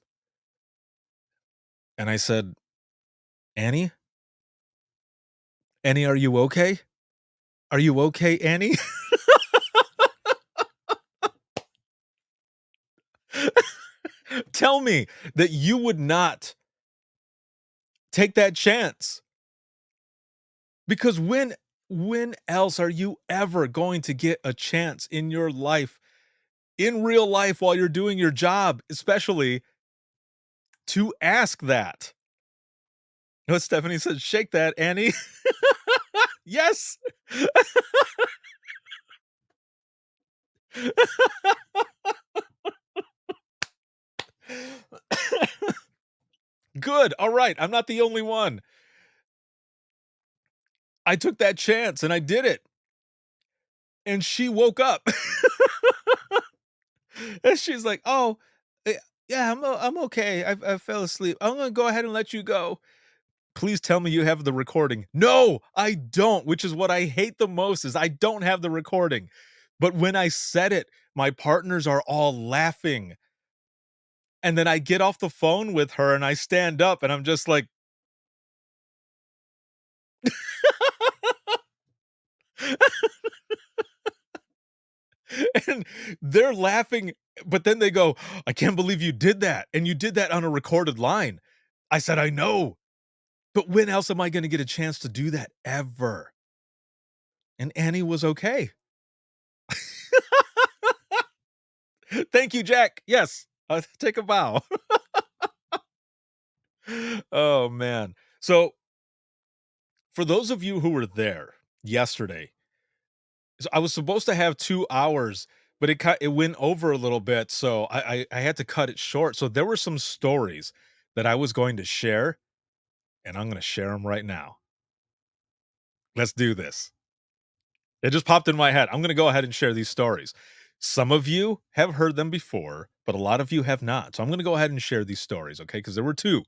A: And I said, Annie? Annie, are you okay? Are you okay, Annie? Tell me that you would not take that chance. Because when else are you ever going to get a chance in your life, in real life while you're doing your job, especially to ask that? You know what Stephanie said? Shake that, Annie. Yes. Good. All right. I'm not the only one. I took that chance and I did it. And she woke up. And she's like, "Oh, yeah, I'm okay. I fell asleep. I'm gonna go ahead and let you go. Please tell me you have the recording." No, I don't, which is what I hate the most is I don't have the recording. But when I said it, my partners are all laughing. And then I get off the phone with her and I stand up and I'm just like and they're laughing, but then they go, "I can't believe you did that. And you did that on a recorded line." I said, "I know. But when else am I gonna get a chance to do that ever?" And Annie was okay. Thank you, Jack. Yes, take a bow. Oh, man. So, for those of you who were there yesterday, so I was supposed to have 2 hours, but it went over a little bit, so I had to cut it short. So there were some stories that I was going to share, and I'm gonna share them right now. Let's do this. It just popped in my head. I'm gonna go ahead and share these stories. Some of you have heard them before, but a lot of you have not. So I'm gonna go ahead and share these stories, okay? Because there were 2.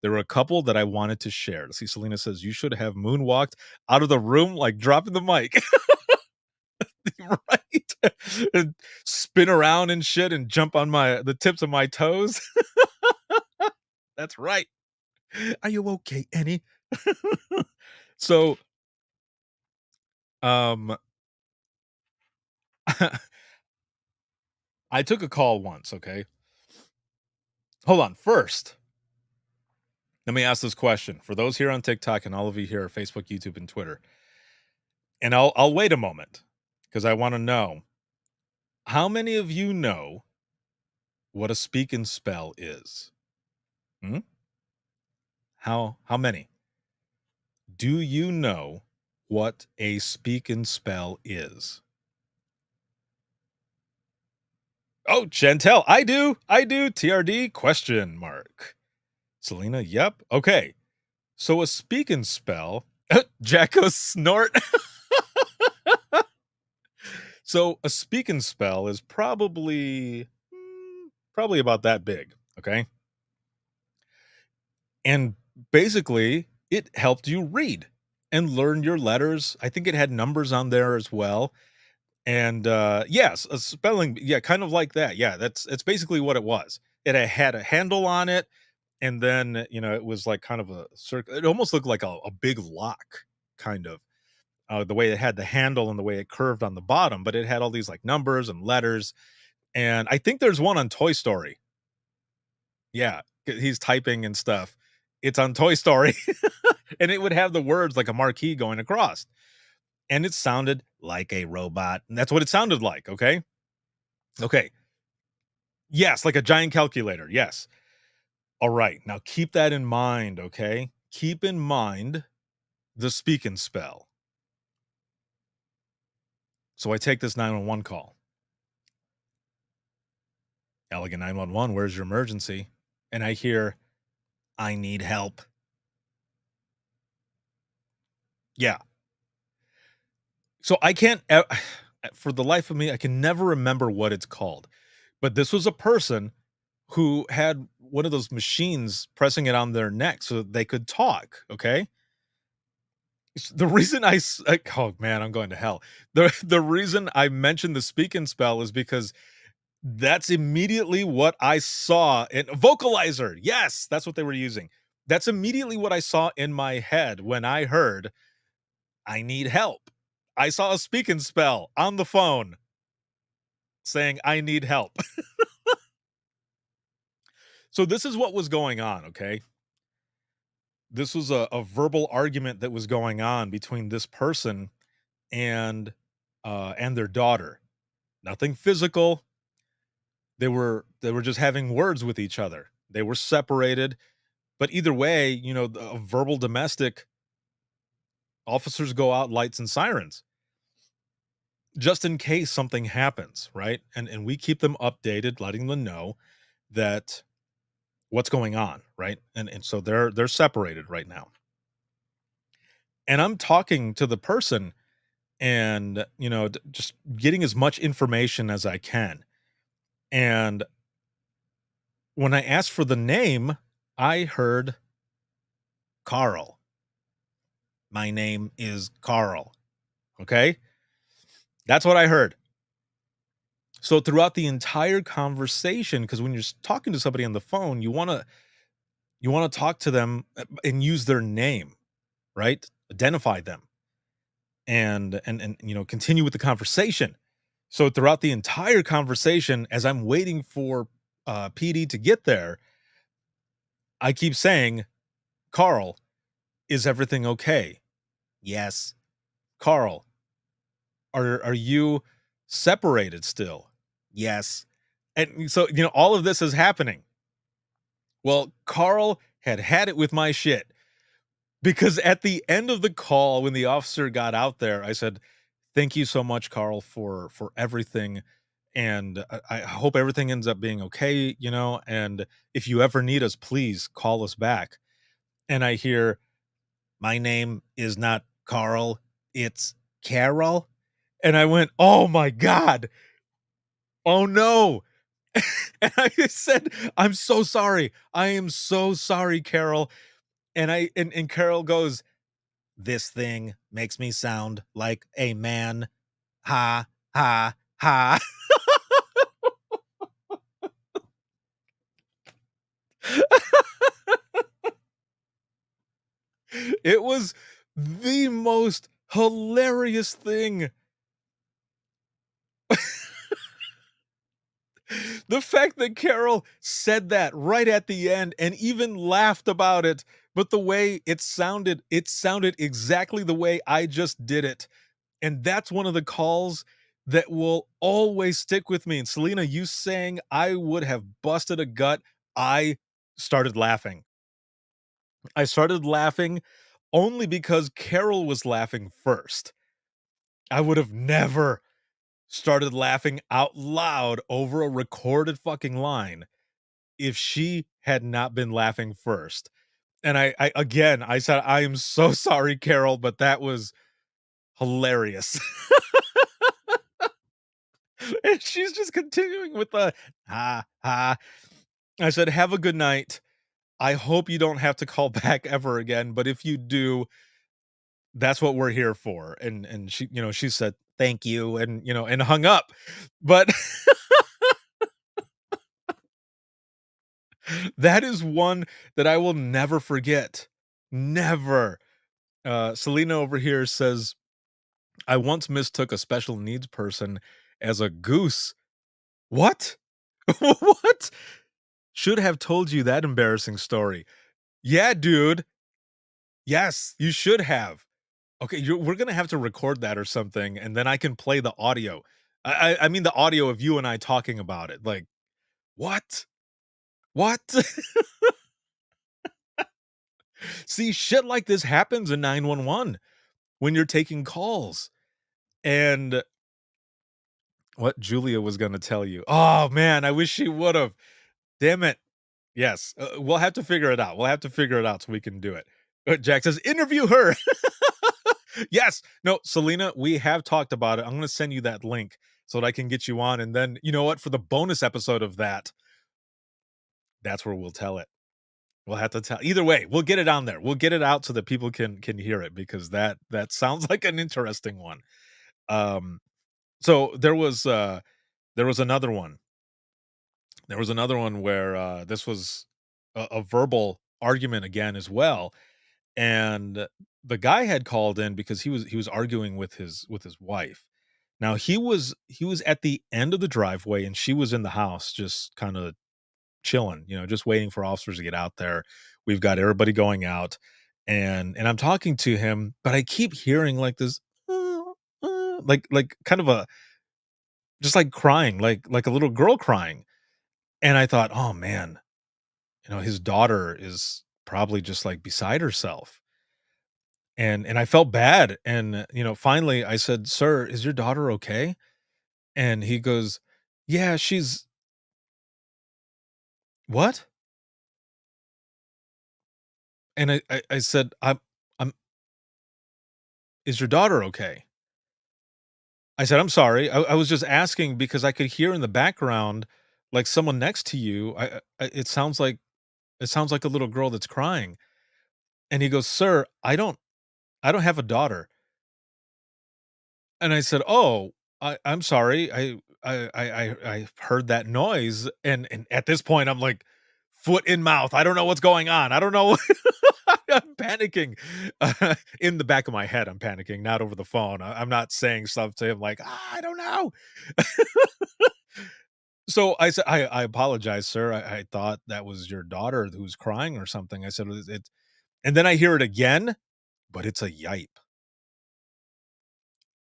A: There were a couple that I wanted to share. Let's see, Selena says, "You should have moonwalked out of the room like dropping the mic." Right? And spin around and shit and jump on the tips of my toes. That's right. Are you okay, Annie? So, um, I took a call once, okay? Hold on. First, let me ask this question for those here on TikTok and all of you here on Facebook, YouTube, and Twitter. And I'll wait a moment because I want to know how many of you know what a speak and spell is? Hmm? How many? Do you know what a speak and spell is? Oh, Chantel, I do. TRD question mark. Selena, yep. Okay. So a speak and spell, Jacko snort. So a speak and spell is probably about that big, okay? And basically, it helped you read. and learn your letters. I think it had numbers on there as well. And yes, a spelling, yeah, kind of like that. Yeah, it's basically what it was. It had a handle on it, and then it was like kind of a circle. It almost looked like a big lock, kind of the way it had the handle and the way it curved on the bottom, but it had all these like numbers and letters. And I think there's one on Toy Story. Yeah, he's typing and stuff. It's on Toy Story, and it would have the words like a marquee going across, and it sounded like a robot, and that's what it sounded like. Okay, okay, yes, like a giant calculator. Yes. All right, now keep that in mind. Okay, keep in mind the speak and spell. So I take this 911 call. Elegant 911, where's your emergency? And I hear, I need help. Yeah. So I can't, for the life of me, I can never remember what it's called. But this was a person who had one of those machines pressing it on their neck so that they could talk. Okay. The reason oh man, I'm going to hell. The reason I mentioned the speak and spell is because that's immediately what I saw in vocalizer. Yes, that's what they were using. That's immediately what I saw in my head when I heard I need help. I saw a speak and spell on the phone saying I need help. So this is what was going on, okay? This was a verbal argument that was going on between this person and their daughter. Nothing physical. They were just having words with each other. They were separated, but either way, a verbal domestic, officers go out lights and sirens just in case something happens, right? And we keep them updated, letting them know that what's going on, right? And so they're separated right now. And I'm talking to the person and, just getting as much information as I can. And when I asked for the name, I heard Carl. My name is Carl. Okay? That's what I heard. So throughout the entire conversation, because when you're talking to somebody on the phone, you want to talk to them and use their name, right? Identify them and continue with the conversation. So throughout the entire conversation, as I'm waiting for PD to get there, I keep saying, Carl, is everything okay? Yes. Carl, are you separated still? Yes. And so, all of this is happening. Well, Carl had it with my shit because at the end of the call, when the officer got out there, I said, "Thank you so much, Carl, for everything, and I hope everything ends up being okay. And if you ever need us, please call us back." And I hear, "My name is not Carl, it's Carol." And I went, "Oh my God. Oh no." And I said, "I'm so sorry. I am so sorry, Carol." And Carol goes, "This thing makes me sound like a man. Ha ha ha." It was the most hilarious thing. The fact that Carol said that right at the end and even laughed about it, but the way it sounded exactly the way I just did it. And that's one of the calls that will always stick with me. And Selena, you saying I would have busted a gut. I started laughing. I started laughing only because Carol was laughing first. I would have never started laughing out loud over a recorded fucking line if she had not been laughing first. And I again, I said, I am so sorry, Carol, but that was hilarious. And she's just continuing with the ha ha. I said, have a good night. I hope you don't have to call back ever again. But if you do, That's what we're here for. And she, she said, "Thank you," and, and hung up. But that is one that I will never forget. Never. Selena over here says, "I once mistook a special needs person as a goose." What? What? Should have told you that embarrassing story. Yeah, dude. Yes, you should have. Okay, we're gonna have to record that or something, and then I can play the audio. I mean the audio of you and I talking about it. Like, what? What? See, shit like this happens in 911 when you're taking calls. And what Julia was gonna tell you. Oh man, I wish she would have. Damn it. Yes, we'll have to figure it out. We'll have to figure it out so we can do it. Jack says, "Interview her." Yes. No, Selena, we have talked about it. I'm gonna send you that link so that I can get you on, and then, you know what? For the bonus episode of that's where we'll tell it. We'll have to tell either way, we'll get it on there. We'll get it out so that people can hear it because that sounds like an interesting one. Um, so there was another one. There was another one where, this was a verbal argument again as well, and the guy had called in because he was arguing with his wife. Now he was at the end of the driveway, and she was in the house just kinda chilling, just waiting for officers to get out there. We've got everybody going out, and I'm talking to him, but I keep hearing like this, like kind of a just like crying, like a little girl crying. And I thought, "Oh, man, his daughter is probably just, like, beside herself." And I felt bad, and, finally I said, "Sir, is your daughter okay?" And he goes, "Yeah, she's" "What?" And I said, I'm "Is your daughter okay?" I said, "I'm sorry. I was just asking because I could hear in the background, like, someone next to you. It sounds like a little girl that's crying." And he goes, "Sir, I don't have a daughter." And I said, "Oh, I'm sorry. I heard that noise." And at this point, I'm like, foot in mouth. I don't know what's going on. I don't know. I'm panicking. In the back of my head, I'm panicking, not over the phone. I'm not saying stuff to him like, I don't know." So I said, I apologize, sir. I thought that was your daughter who's crying or something." I said, "It," and then I hear it again, but it's a yipe.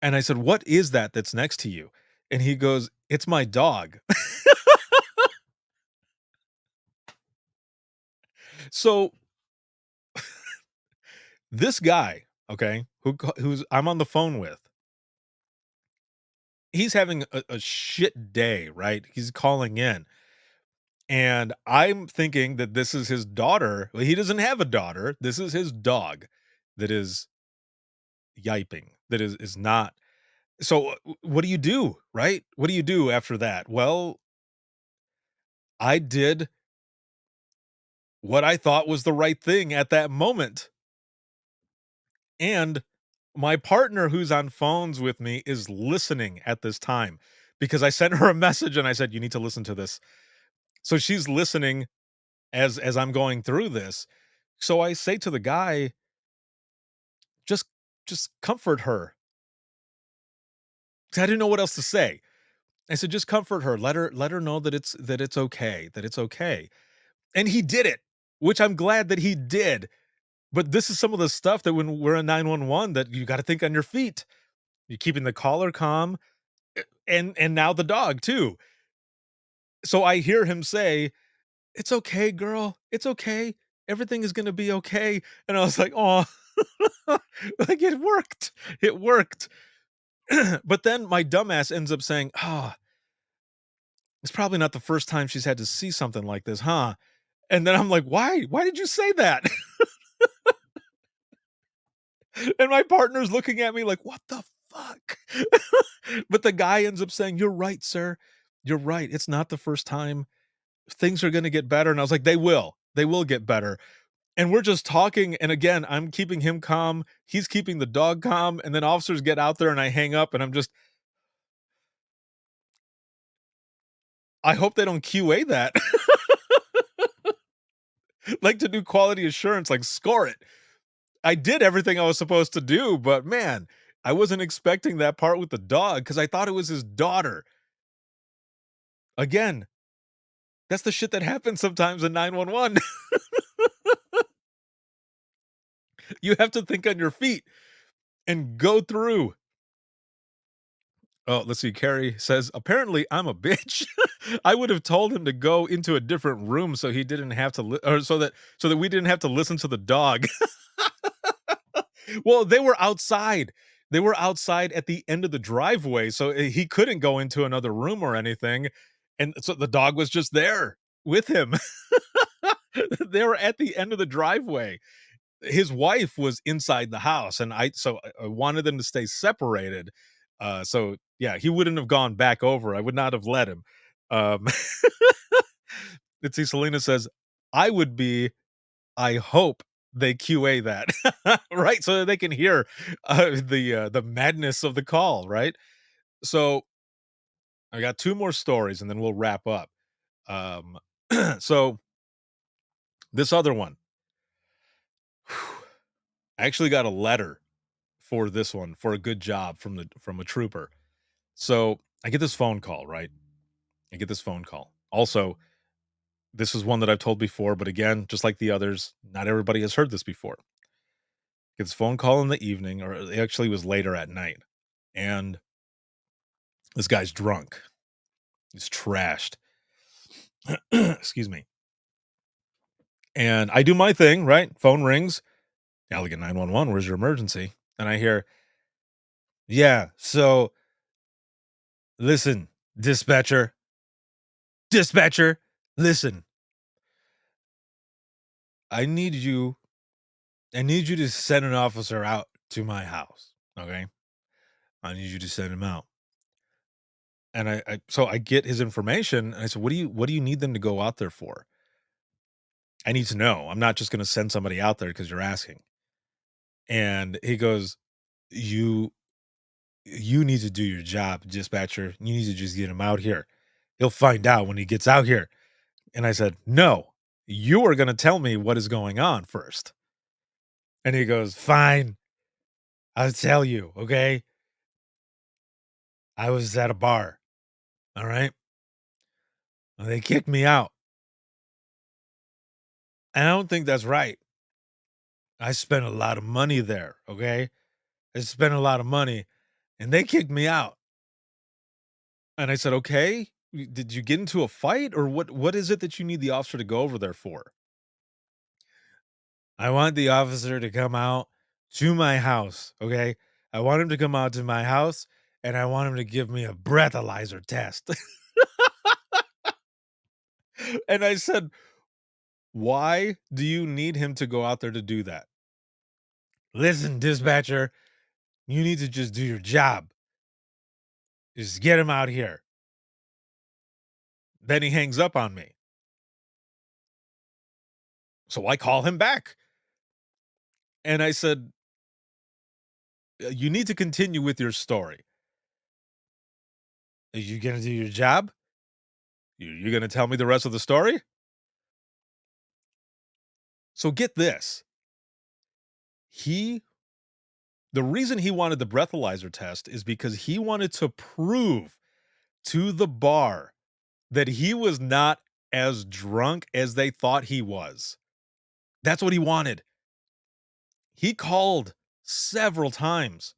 A: And I said, "What is that that's next to you?" And he goes, "It's my dog." So this guy, okay, who's I'm on the phone with, he's having a shit day, right? He's calling in, and I'm thinking that this is his daughter. Well, he doesn't have a daughter. This is his dog that is yiping, that is not. So what do you do, right? What do you do after that? Well, I did what I thought was the right thing at that moment. And my partner who's on phones with me is listening at this time because I sent her a message and I said, "You need to listen to this." So she's listening as I'm going through this. So I say to the guy, just just comfort her. 'Cause I didn't know what else to say. I said, just comfort her. Let her know that it's okay, that it's okay. And he did it, which I'm glad that he did. But this is some of the stuff that when we're in 911 that you got to think on your feet. You're keeping the caller calm, and now the dog too. So I hear him say, "It's okay, girl. It's okay. Everything is gonna be okay." And I was like, "Oh," like it worked. It worked. But then my dumbass ends up saying, "Ah, it's probably not the first time she's had to see something like this, huh?" And then I'm like, "Why? Why did you say that?" And my partner's looking at me like, "What the fuck?" But the guy ends up saying, "You're right, sir. You're right. It's not the first time. Things are gonna get better." And I was like, "They will. They will get better." And we're just talking, and again, I'm keeping him calm, he's keeping the dog calm, and then officers get out there and I hang up and I'm just, I hope they don't QA that. Like to do quality assurance, like score it. I did everything I was supposed to do, but man, I wasn't expecting that part with the dog because I thought it was his daughter. Again, that's the shit that happens sometimes in 911. You have to think on your feet and go through. Oh, let's see. Carrie says, apparently I'm a bitch. I would have told him to go into a different room so he didn't have to, or so that we didn't have to listen to the dog. Well, they were outside. They were outside at the end of the driveway, so he couldn't go into another room or anything. And so the dog was just there with him. They were at the end of the driveway. His wife was inside the house, and I wanted them to stay separated. So yeah, he wouldn't have gone back over. I would not have let him. Um, let's see. Selena says, "I would be. I hope they QA that right, so that they can hear the madness of the call, right?" So I got two more stories, and then we'll wrap up. Um, so this other one, I actually got a letter for this one for a good job from a trooper. So I get this phone call, right? I get this phone call. Also, this is one that I've told before, but again, just like the others, not everybody has heard this before. Get this phone call in the evening, or it actually was later at night, and this guy's drunk. He's trashed. Excuse me. And I do my thing, right? Phone rings. Allegan 911, where's your emergency? And I hear, yeah, so listen, dispatcher, listen. I need you to send an officer out to my house. Okay. I need you to send him out. And so I get his information and I said, what do you need them to go out there for? I need to know. I'm not just going to send somebody out there because you're asking. And he goes, you need to do your job, dispatcher. You need to just get him out here. He'll find out when he gets out here. And I said, no, you are going to tell me what is going on first. And he goes, fine, I'll tell you. Okay. I was at a bar. All right. And they kicked me out. And I don't think that's right. I spent a lot of money there. Okay. I spent a lot of money and they kicked me out. And I said, okay, did you get into a fight or what is it that you need the officer to go over there for? I want the officer to come out to my house. Okay. I want him to come out to my house and I want him to give me a breathalyzer test. And I said, why do you need him to go out there to do that? Listen, dispatcher, you need to just do your job. Just get him out here. Then he hangs up on me. So I call him back. And I said, you need to continue with your story. Are you going to do your job? You're going to tell me the rest of the story? So get this. The reason he wanted the breathalyzer test is because he wanted to prove to the bar that he was not as drunk as they thought he was. That's what he wanted. He called several times.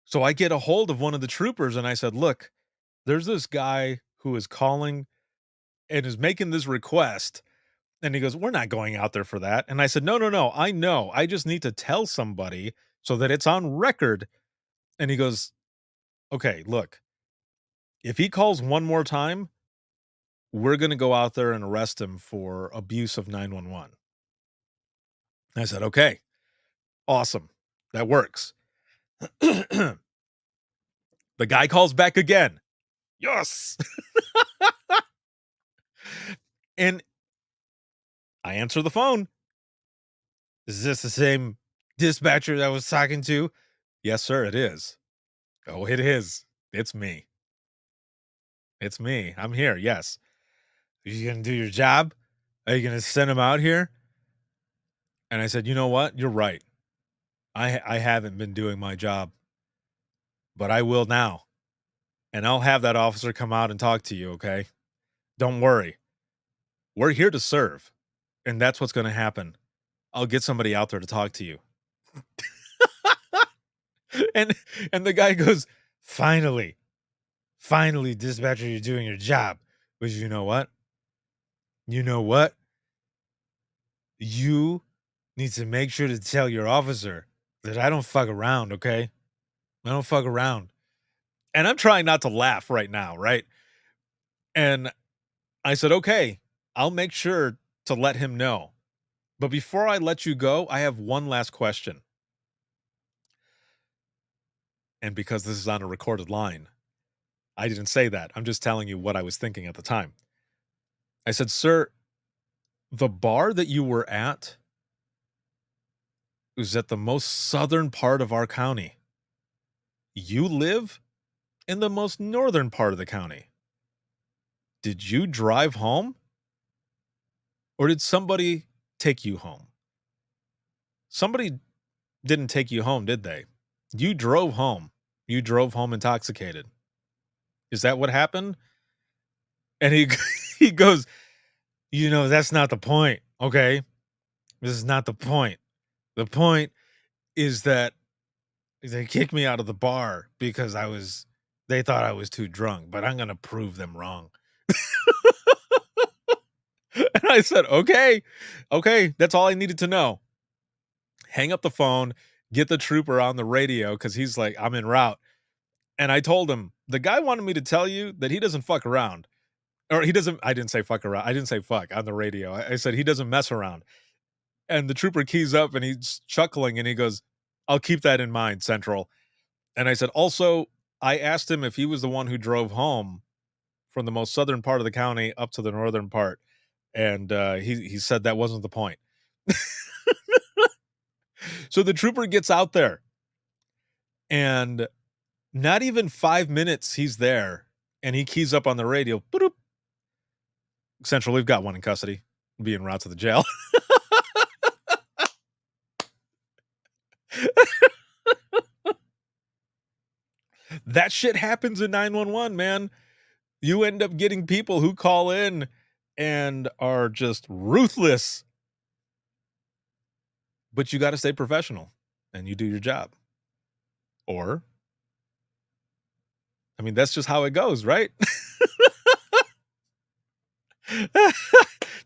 A: So I get a hold of one of the troopers and I said, look, there's this guy who is calling and is making this request. And he goes, we're not going out there for that. And I said, no, I know. I just need to tell somebody so that it's on record. And he goes, okay, look, if he calls one more time, we're going to go out there and arrest him for abuse of 911. I said, okay, awesome. That works. The guy calls back again. Yes. And I answer the phone. Is this the same dispatcher that I was talking to? Yes, sir, it is. Oh, it is. It's me. It's me. I'm here. Yes. Are you going to do your job? Are you going to send him out here? And I said, you know what? You're right. I haven't been doing my job, but I will now. And I'll have that officer come out and talk to you, okay? Don't worry. We're here to serve. And that's what's going to happen. I'll get somebody out there to talk to you. and the guy goes, finally, dispatcher, you're doing your job. But you know what? You know what? You need to make sure to tell your officer that I don't fuck around, okay? I don't fuck around. And I'm trying not to laugh right now, right? And I said, okay, I'll make sure to let him know. But before I let you go, I have one last question. And because this is on a recorded line, I didn't say that. I'm just telling you what I was thinking at the time. I said, sir, the bar that you were at was at the most southern part of our county. You live in the most northern part of the county. Did you drive home? Or did somebody take you home? Somebody didn't take you home, did they? You drove home. You drove home intoxicated. Is that what happened? And he goes, you know, that's not the point, okay? This is not the point. The point is that they kicked me out of the bar because they thought I was too drunk, but I'm going to prove them wrong. And I said, okay, that's all I needed to know. Hang up the phone, get the trooper on the radio because he's like, I'm en route. And I told him, the guy wanted me to tell you that he doesn't fuck around. Or he doesn't, I didn't say fuck around. I didn't say fuck on the radio. I said he doesn't mess around. And the trooper keys up and he's chuckling and he goes, I'll keep that in mind, Central. And I said, also, I asked him if he was the one who drove home from the most southern part of the county up to the northern part. And he said that wasn't the point. So the trooper gets out there and not even 5 minutes he's there and he keys up on the radio. Boop. Central, we've got one in custody. Be en route to the jail. That shit happens in 911, man. You end up getting people who call in and are just ruthless. But you got to stay professional and you do your job. Or, I mean, that's just how it goes, right?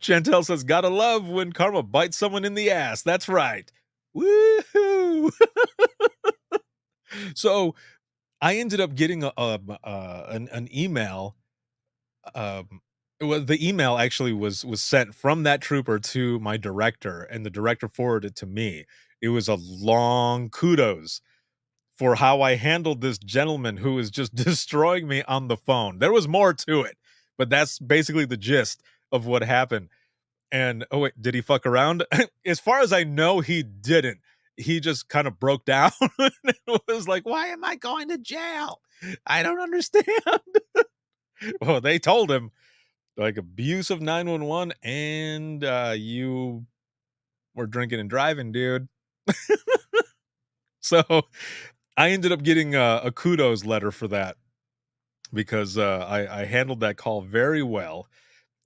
A: Chantel says, gotta love when karma bites someone in the ass. That's right. Woohoo! So I ended up getting an email. The email actually was sent from that trooper to my director, and the director forwarded it to me. It was a long kudos for how I handled this gentleman who was just destroying me on the phone. There was more to it, but that's basically the gist of what happened. And oh wait, did he fuck around? As far as I know, he didn't. He just kind of broke down and was like, why am I going to jail? I don't understand. Well, they told him, like, abuse of 911 and you were drinking and driving, dude. So I ended up getting a kudos letter for that because I handled that call very well.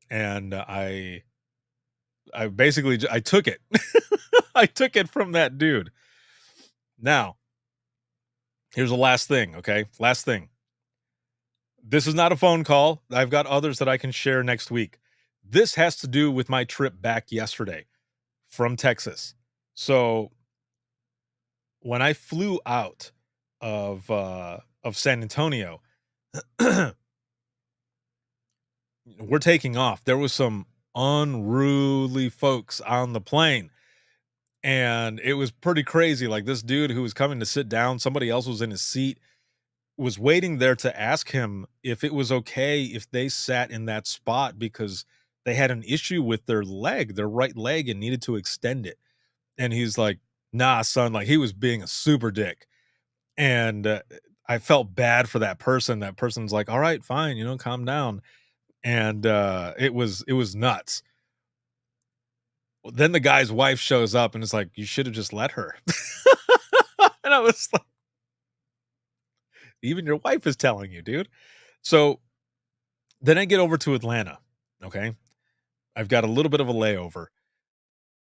A: And I basically, I took it. I took it from that dude. Now, here's the last thing, okay? Last thing. This is not a phone call. I've got others that I can share next week. This has to do with my trip back yesterday from Texas. So when I flew out of San Antonio, we're taking off. There was some unruly folks on the plane. And it was pretty crazy. Like, this dude who was coming to sit down, somebody else was in his seat, was waiting there to ask him if it was okay if they sat in that spot because they had an issue with their right leg, and needed to extend it. And he's like, "Nah, son," like he was being a super dick. And I felt bad for that person. That person's like, "All right, fine, calm down." And it was nuts. Well, then the guy's wife shows up and is like, "You should have just let her." And I was like, "Even your wife is telling you, dude." So then I get over to Atlanta. Okay. I've got a little bit of a layover.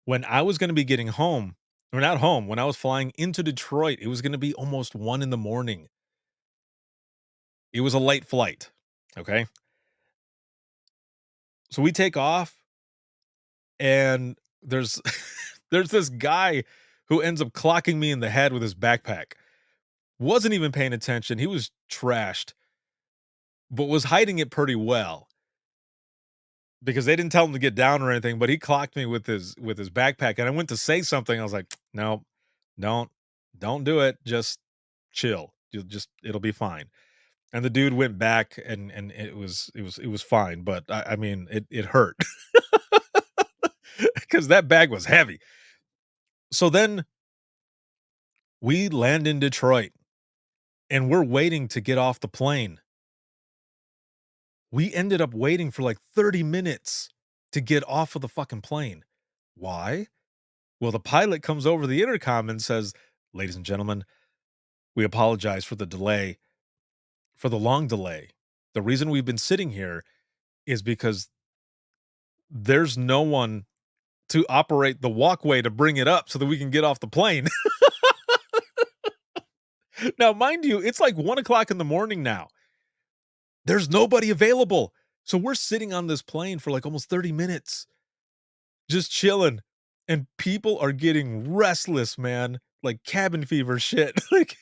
A: When I was going to be getting home, or not home, when I was flying into Detroit, it was going to be almost 1 a.m. It was a late flight. Okay. So we take off, and there's there's this guy who ends up clocking me in the head with his backpack. Wasn't even paying attention. He was trashed, but was hiding it pretty well because they didn't tell him to get down or anything, but he clocked me with his backpack, and I went to say something. I was like, "No, don't don't do it. Just chill. You'll just it'll be fine." And the dude went back, and it was fine, but I mean, it hurt because that bag was heavy. So then we land in Detroit, and we're waiting to get off the plane. We ended up waiting for like 30 minutes to get off of the fucking plane. Why? Well, the pilot comes over the intercom and says, "Ladies and gentlemen, we apologize for the delay, for the long delay. The reason we've been sitting here is because there's no one to operate the walkway to bring it up so that we can get off the plane." Now, mind you, it's like 1 o'clock in the morning now. There's nobody available. So we're sitting on this plane for like almost 30 minutes, just chilling. And people are getting restless, man. Like cabin fever shit. Like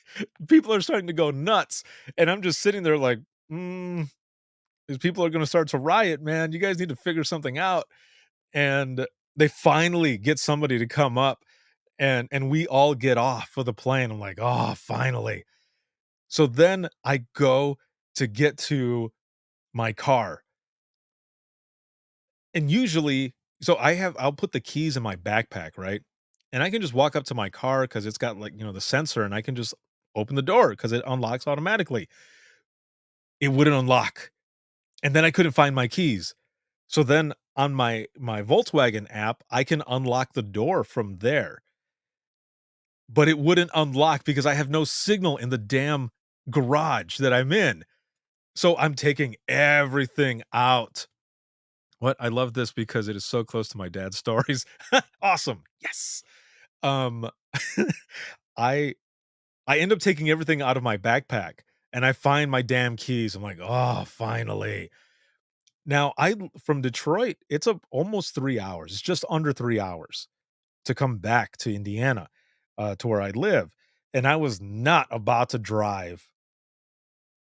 A: people are starting to go nuts. And I'm just sitting there like, these people are going to start to riot, man. You guys need to figure something out. And they finally get somebody to come up, and we all get off of the plane. I'm like, "Oh, finally." So then I go to get to my car. And usually, so I'll put the keys in my backpack, right? And I can just walk up to my car because it's got like, the sensor, and I can just open the door because it unlocks automatically. It wouldn't unlock. And then I couldn't find my keys. So then on my Volkswagen app, I can unlock the door from there. But it wouldn't unlock because I have no signal in the damn garage that I'm in. So I'm taking everything out. What? I love this because it is so close to my dad's stories. Awesome. Yes. Um, I I end up taking everything out of my backpack, and I find my damn keys. I'm like, "Oh, finally." Now, from Detroit, it's almost 3 hours. It's just under 3 hours to come back to Indiana, to where I live, and I was not about to drive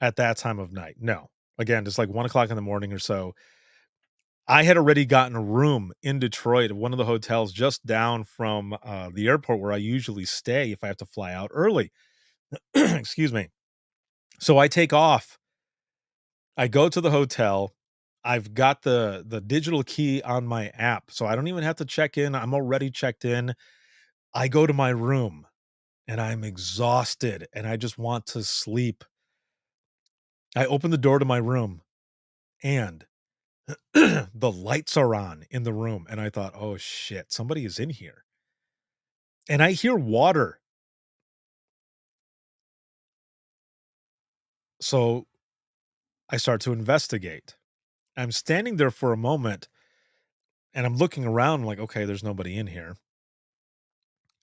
A: at that time of night. No. Again, just like 1 o'clock in the morning or so. I had already gotten a room in Detroit at one of the hotels just down from, the airport where I usually stay if I have to fly out early. Excuse me. So I take off. I go to the hotel. I've got the digital key on my app, so I don't even have to check in. I'm already checked in. I go to my room, and I'm exhausted, and I just want to sleep. I open the door to my room, and the lights are on in the room, and I thought, "Oh, shit, somebody is in here." And I hear water. So I start to investigate. I'm standing there for a moment, and I'm looking around like, "Okay, there's nobody in here."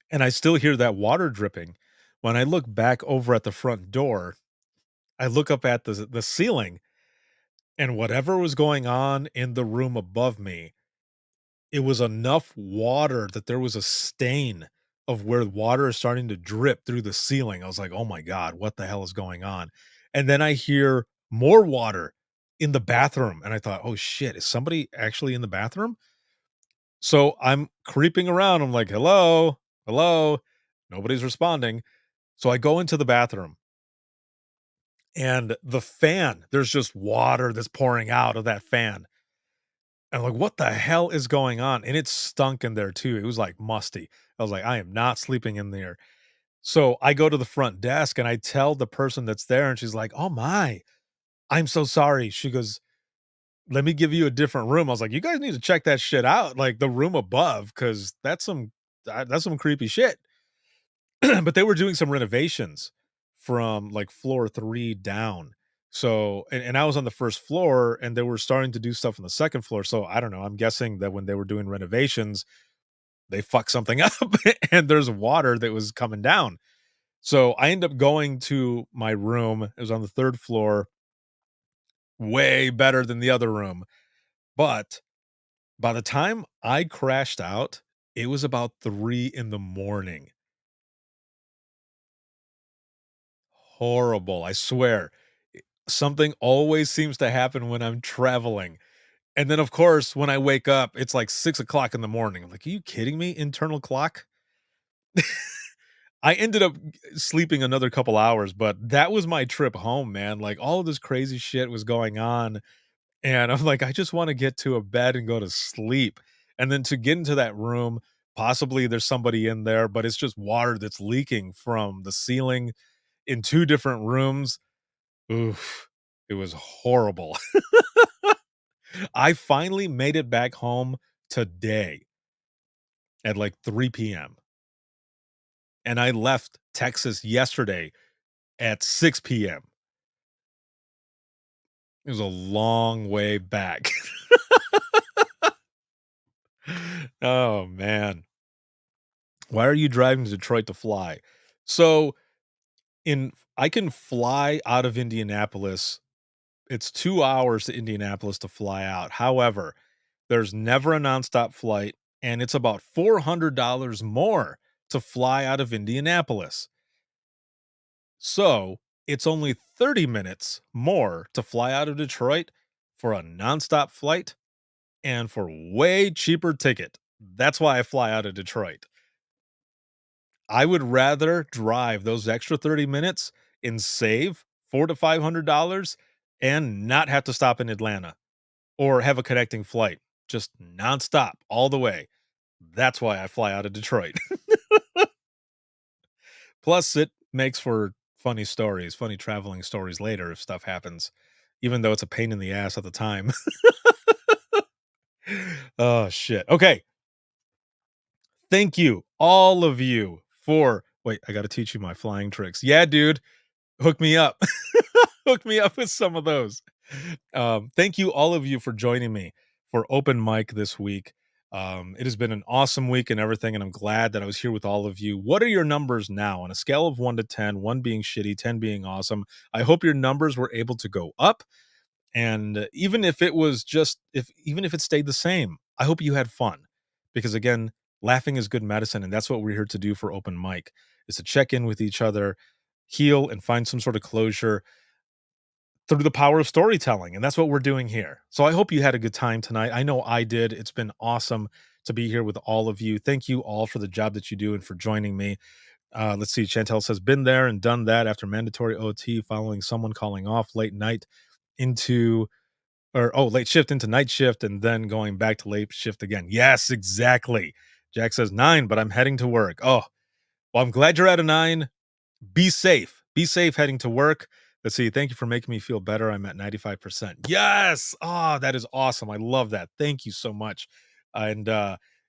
A: And I still hear that water dripping. When I look back over at the front door, I look up at the ceiling, and whatever was going on in the room above me, it was enough water that there was a stain of where water is starting to drip through the ceiling. I was like, "Oh my god, what the hell is going on?" And then I hear more water in the bathroom, and I thought, "Oh shit, is somebody actually in the bathroom?" So I'm creeping around. I'm like, "Hello? Hello?" Nobody's responding. So I go into the bathroom, and the fan, there's just water that's pouring out of that fan. And I'm like, what the hell is going on? And it stunk in there too. It was like musty. I was like, I am not sleeping in there. So I go to the front desk and I tell the person that's there, and she's like, oh my, I'm so sorry. She goes, let me give you a different room. I was like, you guys need to check that shit out, like the room above, because that's some creepy shit. But they were doing some renovations from like floor 3 down. So and I was on the first floor and they were starting to do stuff on the second floor. So I don't know. I'm guessing that when they were doing renovations, they fucked something up and there's water that was coming down. So I end up going to my room. It was on the third floor, way better than the other room. But by the time I crashed out, it was about 3 in the morning. Horrible, I swear. Something always seems to happen when I'm traveling. And then, of course, when I wake up, it's like 6 o'clock in the morning. I'm like, are you kidding me? Internal clock? I ended up sleeping another couple hours, but that was my trip home, man. Like all of this crazy shit was going on. And I'm like, I just want to get to a bed and go to sleep. And then to get into that room, possibly there's somebody in there, but it's just water that's leaking from the ceiling in 2 different rooms. Oof, it was horrible. I finally made it back home today at like 3 PM, and I left Texas yesterday at 6 PM. It was a long way back. Oh, man. Why are you driving to Detroit to fly? So, in I can fly out of Indianapolis. It's 2 hours to Indianapolis to fly out. However, there's never a nonstop flight, and it's about $400 more to fly out of Indianapolis. So, it's only 30 minutes more to fly out of Detroit for a nonstop flight and for way cheaper ticket. That's why I fly out of Detroit. I would rather drive those extra 30 minutes and save 4 to $500 and not have to stop in Atlanta or have a connecting flight, just nonstop all the way. That's why I fly out of Detroit. Plus, it makes for funny stories, funny traveling stories later if stuff happens, even though it's a pain in the ass at the time. Oh, shit. Okay. Thank you, all of you, for wait, I got to teach you my flying tricks. Yeah, dude, hook me up. Hook me up with some of those. Thank you, all of you, for joining me for open mic this week. It has been an awesome week and everything, and I'm glad that I was here with all of you. What are your numbers now on a scale of 1 to 10, 1 being shitty, 10 being awesome? I hope your numbers were able to go up. And even if it was just, if even if it stayed the same, I hope you had fun because again, laughing is good medicine. And that's what we're here to do for open mic is to check in with each other, heal, and find some sort of closure through the power of storytelling. And that's what we're doing here. So I hope you had a good time tonight. I know I did. It's been awesome to be here with all of you. Thank you all for the job that you do and for joining me. Let's see. Chantel says, been there and done that after mandatory OT following someone calling off late night into late shift into night shift and then going back to late shift again. Yes, exactly. Jack says 9, but I'm heading to work. Oh, well, I'm glad you're at a 9. Be safe. Be safe heading to work. Let's see. Thank you for making me feel better. I'm at 95%. Yes. Oh, that is awesome. I love that. Thank you so much. And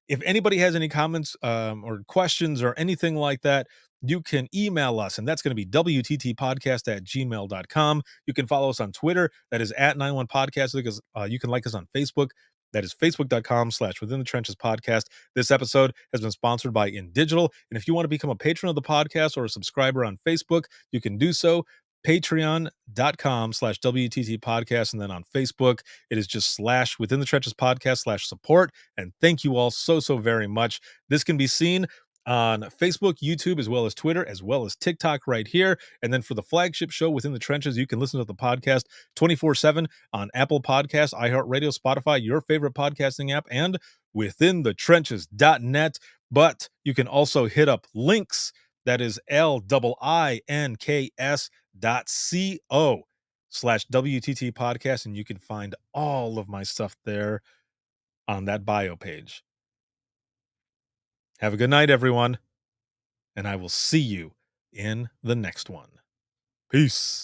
A: if anybody has any comments or questions or anything like that, you can email us, and that's going to be wttpodcast@gmail.com. You can follow us on Twitter. That is at 91podcast. Because you can like us on Facebook. That is facebook.com/within the trenches podcast. This episode has been sponsored by InDigital. And if you want to become a patron of the podcast or a subscriber on Facebook, you can do so. Patreon.com/WTT podcast. And then on Facebook, it is just /within the trenches podcast /support. And thank you all so very much. This can be seen on Facebook, YouTube, as well as Twitter, as well as TikTok right here. And then for the flagship show Within the Trenches, you can listen to the podcast 24/7 on Apple Podcasts, iHeartRadio, Spotify, your favorite podcasting app, and withinthetrenches.net. But you can also hit up links. That is links.co/WTT podcast. And you can find all of my stuff there on that bio page. Have a good night, everyone, and I will see you in the next one. Peace.